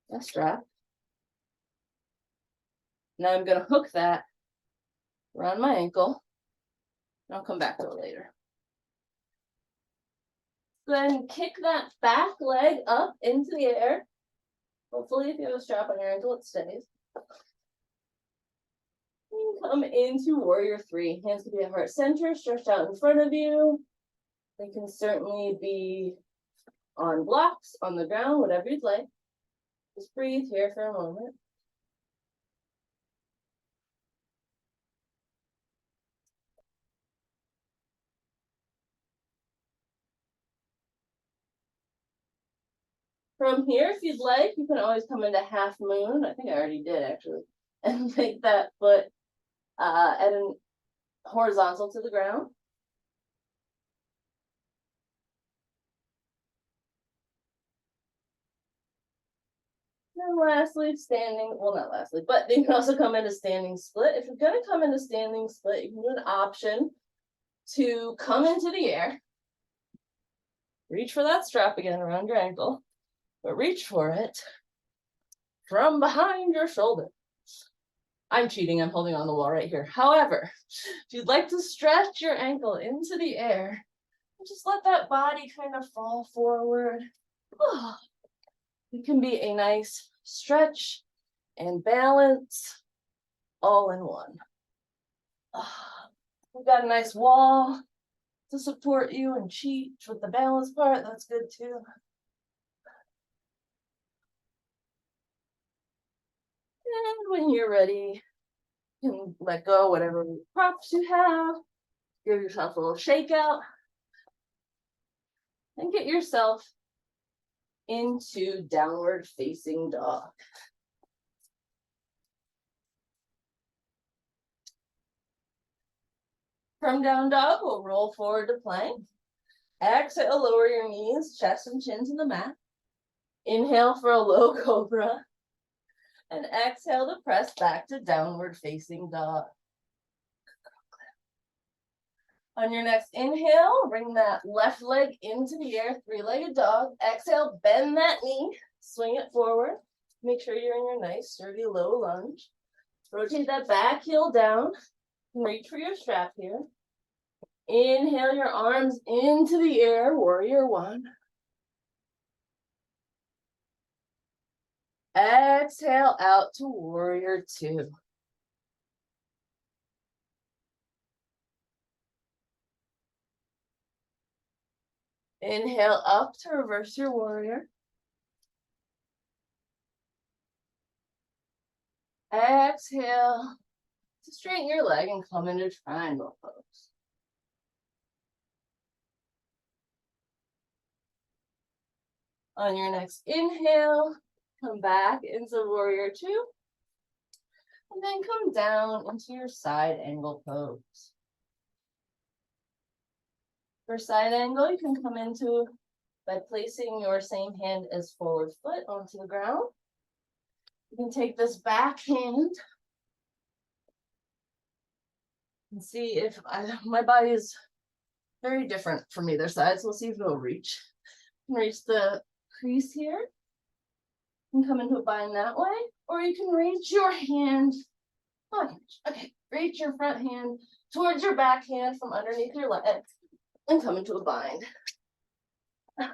Speaker 1: that strap. Now I'm going to hook that around my ankle. And I'll come back to it later. Go ahead and kick that back leg up into the air. Hopefully, if you have a strap on your ankle, it stays. And come into warrior three. Hands can be at heart center, stretched out in front of you. They can certainly be on blocks, on the ground, whatever you'd like. Just breathe here for a moment. From here, if you'd like, you can always come into half moon. I think I already did, actually. And make that foot at an horizontal to the ground. And lastly, standing, well, not lastly, but you can also come into standing split. If you're going to come into standing split, you can do an option to come into the air. Reach for that strap again around your ankle, but reach for it from behind your shoulder. I'm cheating, I'm holding on the wall right here. However, if you'd like to stretch your ankle into the air, just let that body kind of fall forward. It can be a nice stretch and balance all in one. We've got a nice wall to support you and cheat with the balance part. That's good too. And when you're ready, you can let go whatever props you have. Give yourself a little shake out. And get yourself into downward facing dog. From down dog, we'll roll forward to plank. Exhale, lower your knees, chest and chin to the mat. Inhale for a low cobra. And exhale to press back to downward facing dog. On your next inhale, bring that left leg into the air, three-legged dog. Exhale, bend that knee, swing it forward. Make sure you're in your nice, sturdy, low lunge. Rotate that back heel down. Reach for your strap here. Inhale your arms into the air, warrior one. Exhale out to warrior two. Inhale up to reverse your warrior. Exhale to straighten your leg and come into triangle pose. On your next inhale, come back into warrior two. And then come down into your side angle pose. For side angle, you can come into by placing your same hand as forward foot onto the ground. You can take this back hand and see if my body is very different from either side. So we'll see if it'll reach. Reach the crease here and come into a bind that way, or you can reach your hand. Okay, reach your front hand towards your back hand from underneath your leg and come into a bind. And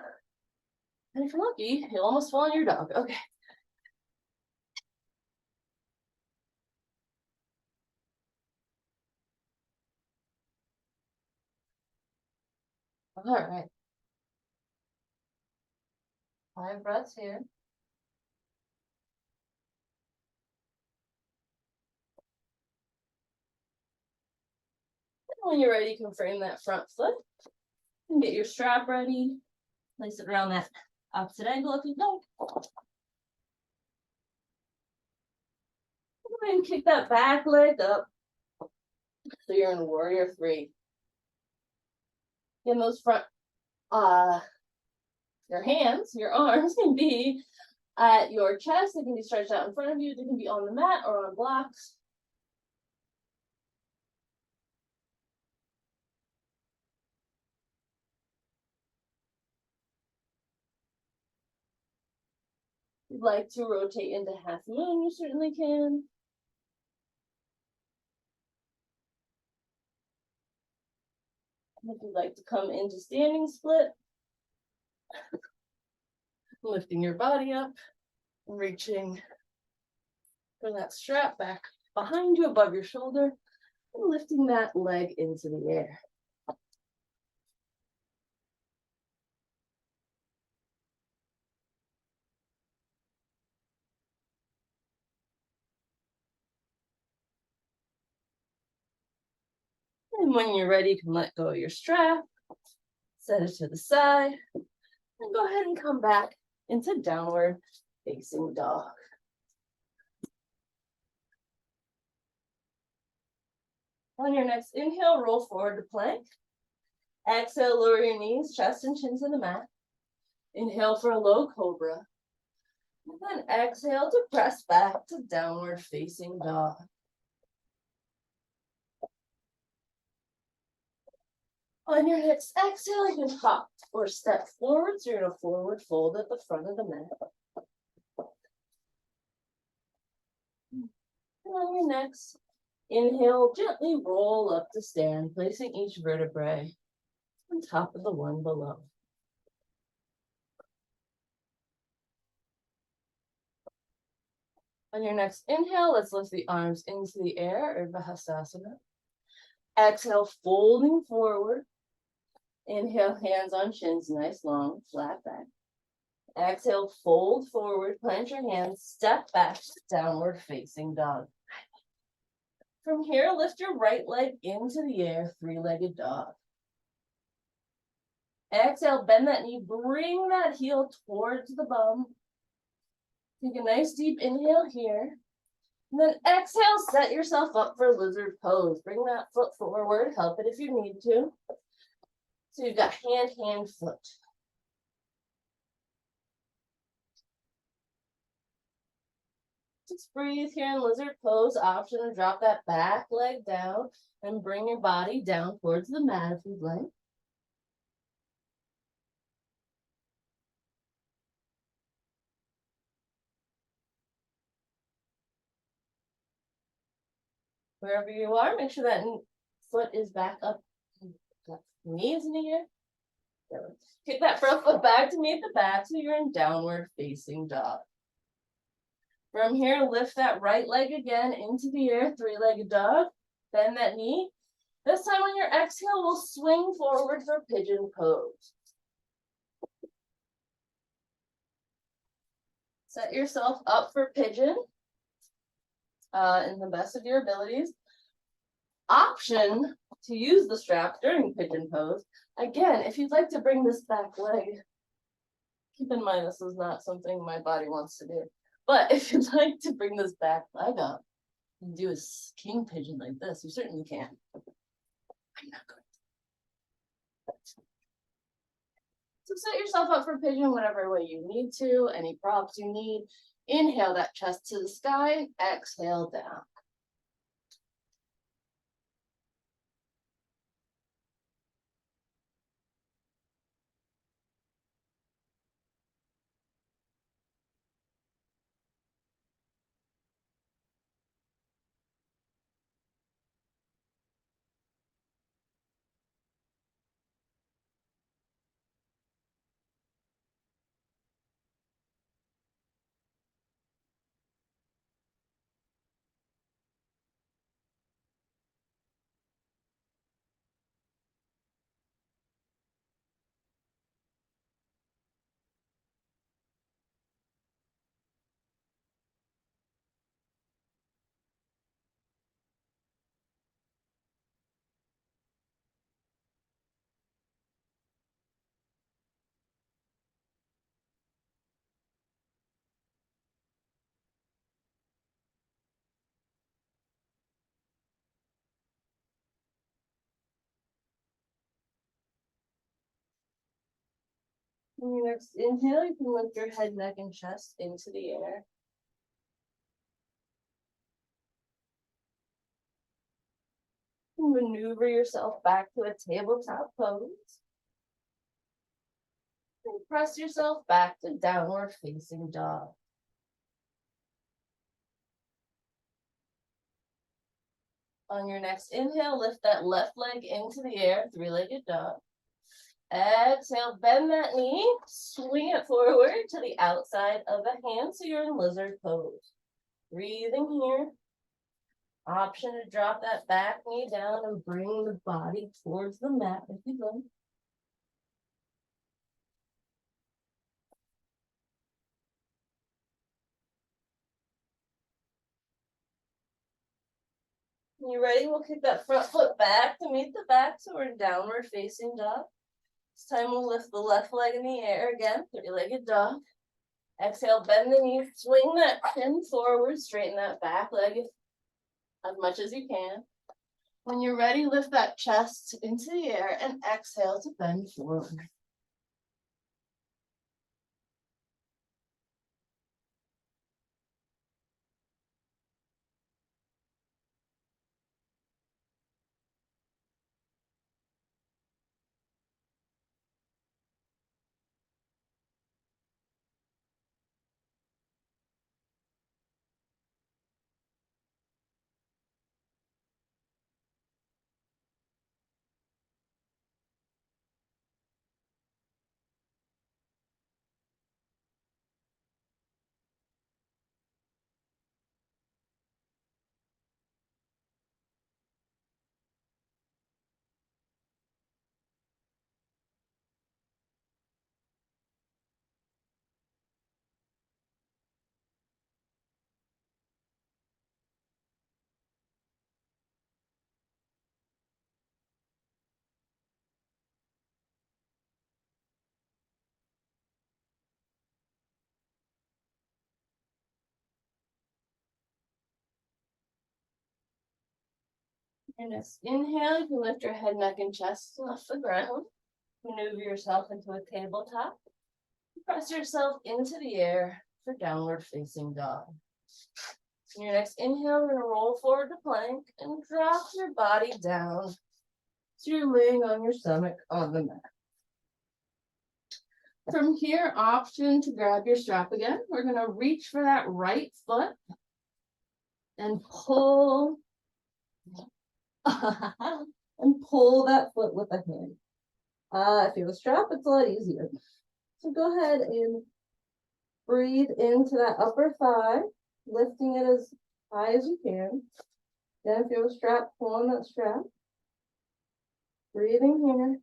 Speaker 1: if you're lucky, you'll almost fall on your dog. Okay. All right. 5 breaths here. When you're ready, you can frame that front foot and get your strap ready. Place it around that opposite ankle if you don't. Go ahead and kick that back leg up. So you're in warrior three. Again, those front, your hands, your arms can be at your chest. They can be stretched out in front of you. They can be on the mat or on blocks. If you'd like to rotate into half moon, you certainly can. If you'd like to come into standing split, lifting your body up, reaching for that strap back behind you above your shoulder, and lifting that leg into the air. And when you're ready, you can let go of your strap, set it to the side, and go ahead and come back into downward facing dog. On your next inhale, roll forward to plank. Exhale, lower your knees, chest and chin to the mat. Inhale for a low cobra. And then exhale to press back to downward facing dog. On your next exhale, you can hop or step forward. So you're in a forward fold at the front of the mat. And on your next inhale, gently roll up to stand, placing each vertebrae on top of the one below. On your next inhale, let's lift the arms into the air, Urdhva Hastasana. Exhale, folding forward. Inhale, hands on shins, nice long, flat back. Exhale, fold forward, plant your hands, step back to downward facing dog. From here, lift your right leg into the air, three-legged dog. Exhale, bend that knee, bring that heel towards the bum. Take a nice deep inhale here. And then exhale, set yourself up for lizard pose. Bring that foot forward, help it if you need to. So you've got hand, hand, foot. Just breathe here in lizard pose. Option to drop that back leg down and bring your body down towards the mat if you'd like. Wherever you are, make sure that foot is back up. Knees in the air. Kick that front foot back to meet the back so you're in downward facing dog. From here, lift that right leg again into the air, three-legged dog. Bend that knee. This time on your exhale, we'll swing forward for pigeon pose. Set yourself up for pigeon in the best of your abilities. Option to use the strap during pigeon pose. Again, if you'd like to bring this back leg, keep in mind this is not something my body wants to do. But if you'd like to bring this back leg up and do a king pigeon like this, you certainly can. I'm not going to. So set yourself up for pigeon whatever way you need to, any props you need. Inhale that chest to the sky, exhale down. On your next inhale, you can lift your head, neck, and chest into the air. Maneuver yourself back to a tabletop pose. And press yourself back to downward facing dog. On your next inhale, lift that left leg into the air, three-legged dog. Exhale, bend that knee, swing it forward to the outside of the hand so you're in lizard pose. Breathing here. Option to drop that back knee down and bring the body towards the mat if you'd like. When you're ready, we'll kick that front foot back to meet the back so we're in downward facing dog. This time we'll lift the left leg in the air again, three-legged dog. Exhale, bend the knee, swing that chin forward, straighten that back leg as much as you can. When you're ready, lift that chest into the air and exhale to bend forward. And next inhale, you can lift your head, neck, and chest off the ground. Maneuver yourself into a tabletop. Press yourself into the air for downward facing dog. In your next inhale, we're going to roll forward to plank and drop your body down so you're laying on your stomach on the mat. From here, option to grab your strap again. We're going to reach for that right foot and pull and pull that foot with a hand. If you have a strap, it's a lot easier. So go ahead and breathe into that upper thigh, lifting it as high as you can. Then if you have a strap, pull on that strap. Breathing here.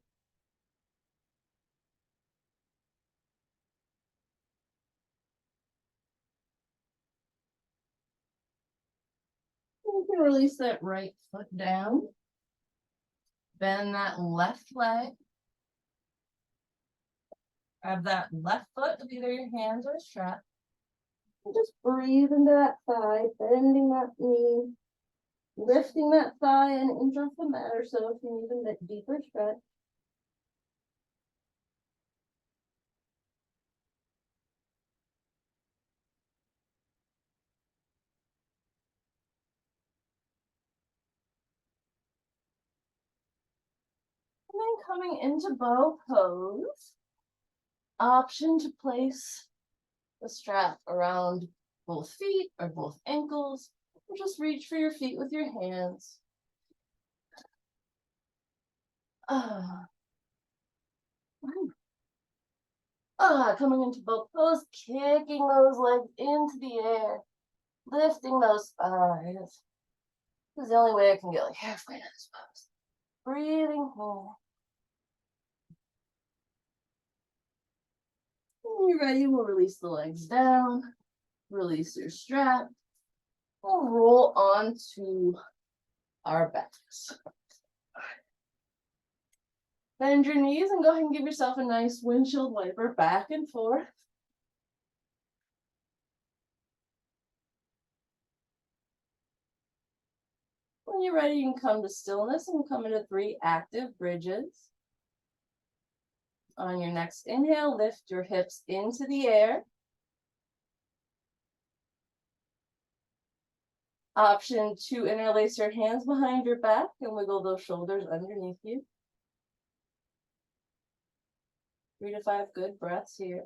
Speaker 1: You can release that right foot down. Bend that left leg. Grab that left foot with either your hands or a strap. And just breathe into that thigh, bending that knee, lifting that thigh an inch off the mat or so if you need a bit deeper stretch. And then coming into bow pose, option to place the strap around both feet or both ankles, or just reach for your feet with your hands. Coming into bow pose, kicking those legs into the air, lifting those thighs. This is the only way I can get like halfway to this pose. Breathing here. When you're ready, we'll release the legs down, release your strap. We'll roll onto our backs. Bend your knees and go ahead and give yourself a nice windshield wiper back and forth. When you're ready, you can come to stillness and come into 3 active bridges. On your next inhale, lift your hips into the air. Option 2, interlace your hands behind your back and wiggle those shoulders underneath you. 3 to 5 good breaths here.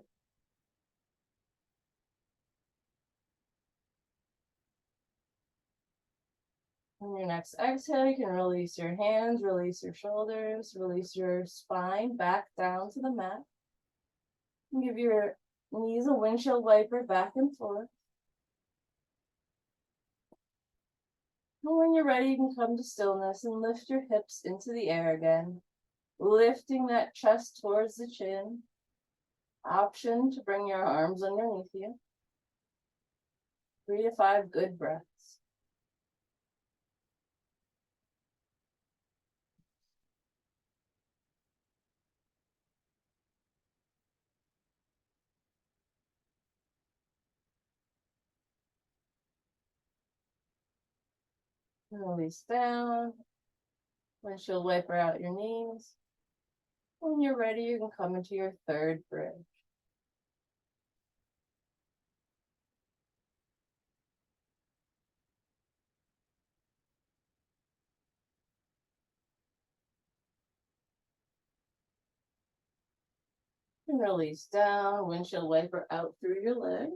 Speaker 1: On your next exhale, you can release your hands, release your shoulders, release your spine back down to the mat. And give your knees a windshield wiper back and forth. And when you're ready, you can come to stillness and lift your hips into the air again, lifting that chest towards the chin. Option to bring your arms underneath you. 3 to 5 good breaths. And release down. Windshield wiper out your knees. When you're ready, you can come into your 3rd bridge. And release down, windshield wiper out through your legs.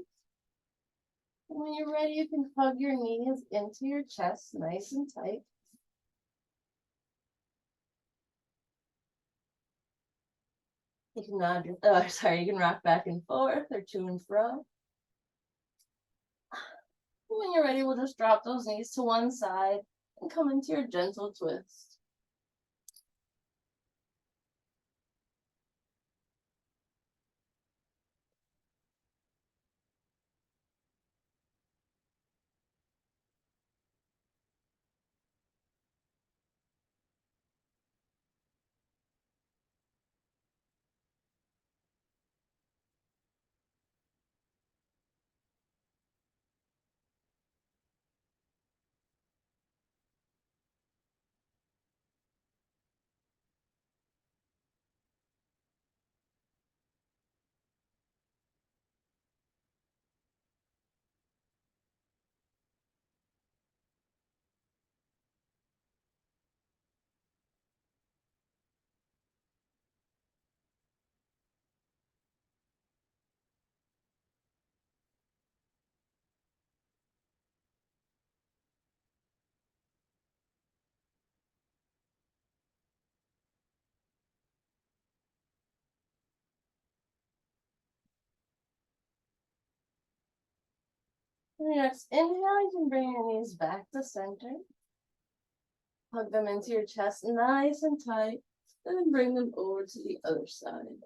Speaker 1: And when you're ready, you can hug your knees into your chest nice and tight. You can you can rock back and forth or to and fro. When you're ready, we'll just drop those knees to one side and come into your gentle twist. Next inhale, you can bring your knees back to center. Hug them into your chest nice and tight. And then bring them over to the other side.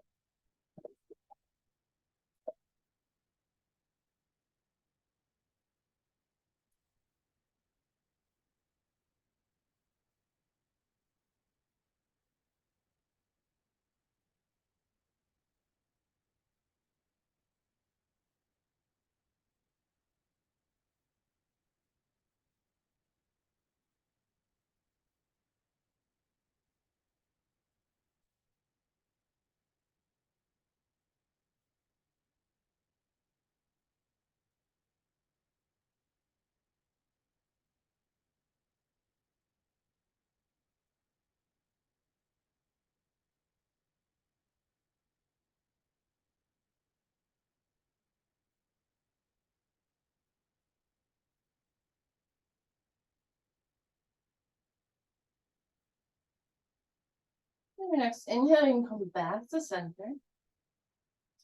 Speaker 1: Your next inhale, you can come back to center.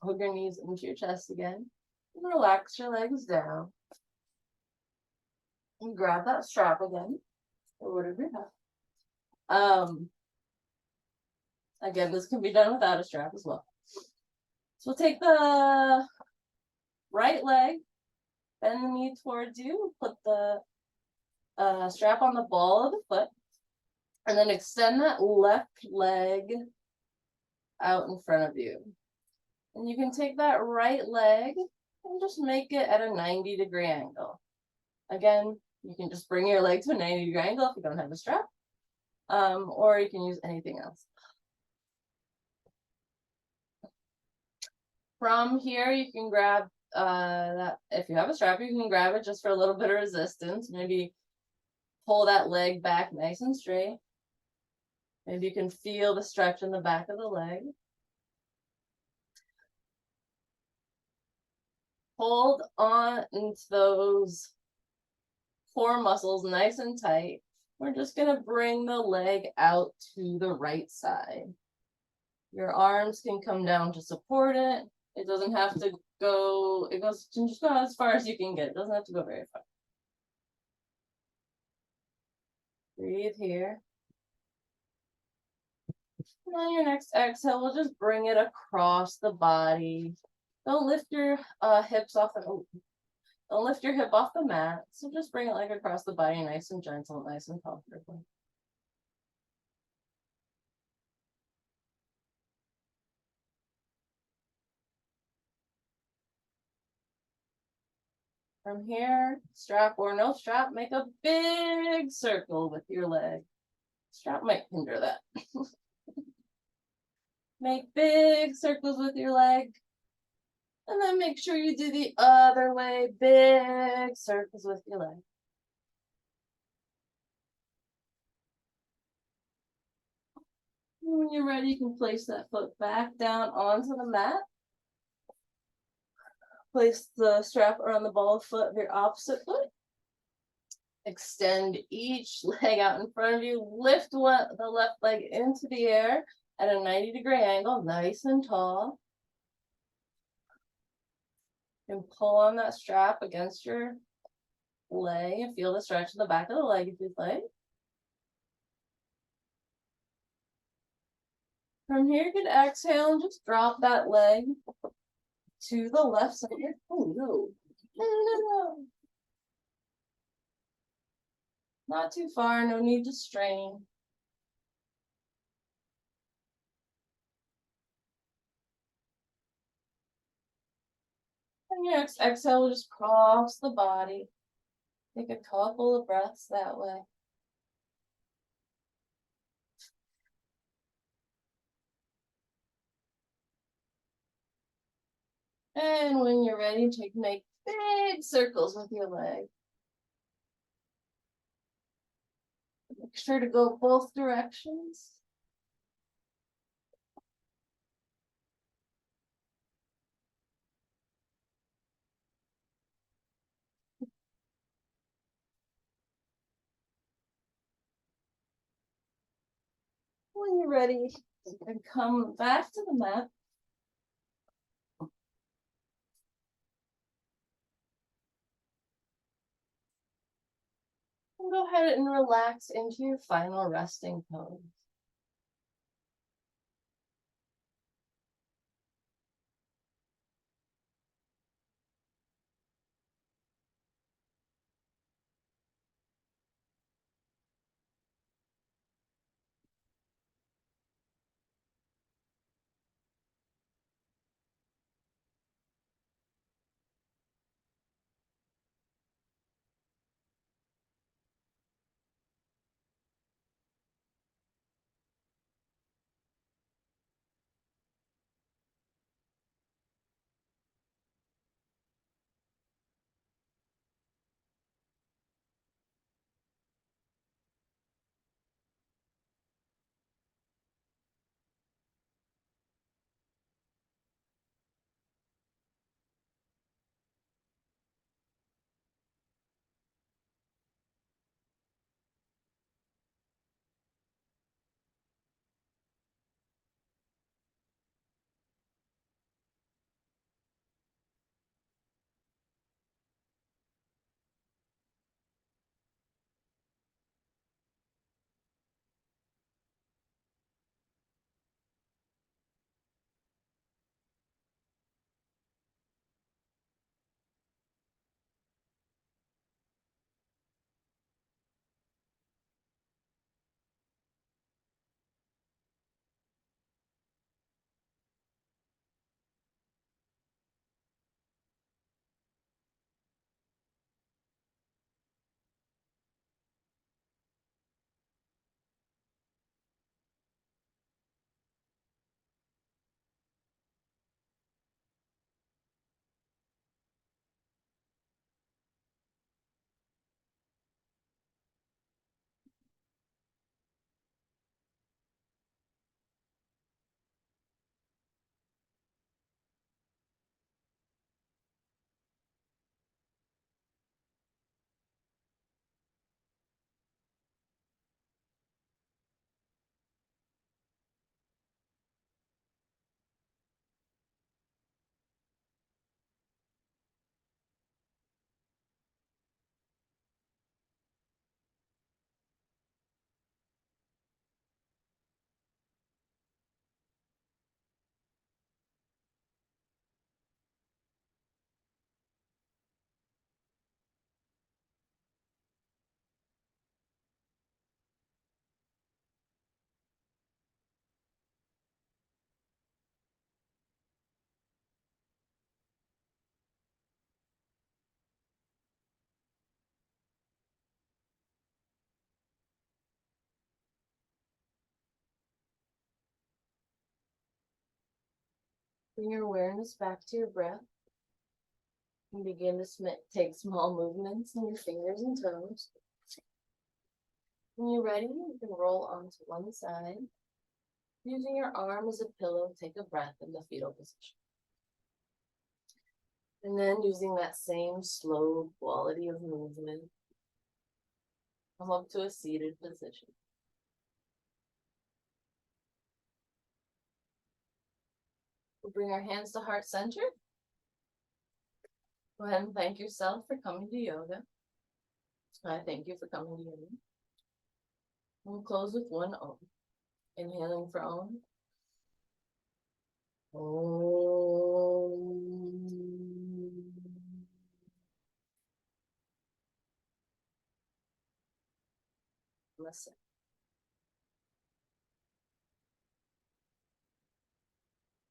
Speaker 1: Hug your knees into your chest again. And relax your legs down. And grab that strap again, or whatever you have. Again, this can be done without a strap as well. So we'll take the right leg, bend the knee towards you, put the strap on the ball of the foot, and then extend that left leg out in front of you. And you can take that right leg and just make it at a 90-degree angle. Again, you can just bring your leg to a 90-degree angle if you don't have a strap, or you can use anything else. From here, you can grab that. If you have a strap, you can grab it just for a little bit of resistance. Maybe pull that leg back nice and straight. Maybe you can feel the stretch in the back of the leg. Hold on into those core muscles nice and tight. We're just going to bring the leg out to the right side. Your arms can come down to support it. It doesn't have to go, it goes just go as far as you can get. It doesn't have to go very far. Breathe here. And on your next exhale, we'll just bring it across the body. Don't lift your hips off the, don't lift your hip off the mat. So just bring it like across the body, nice and gentle, nice and comfortable. From here, strap or no strap, make a big circle with your leg. Strap might hinder that. Make big circles with your leg. And then make sure you do the other way, big circles with your leg. And when you're ready, you can place that foot back down onto the mat. Place the strap around the ball of foot of your opposite foot. Extend each leg out in front of you. Lift the left leg into the air at a 90-degree angle, nice and tall. And pull on that strap against your leg and feel the stretch in the back of the leg if you'd like. From here, you can exhale and just drop that leg to the left side. Oh, no. No. Not too far, no need to strain. And your next exhale, just cross the body. Take a couple of breaths that way. And when you're ready, make big circles with your leg. Make sure to go both directions. When you're ready, you can come back to the mat. go ahead and relax into your final resting pose. Bring your awareness back to your breath and begin to take small movements in your fingers and toes. When you're ready, you can roll onto one side. Using your arm as a pillow, take a breath in the fetal position. And then using that same slow quality of movement, come up to a seated position. We'll bring our hands to heart center. Go ahead and thank yourself for coming to yoga. I thank you for coming to yoga. We'll close with one Om. Inhaling for Om. Om. Listen.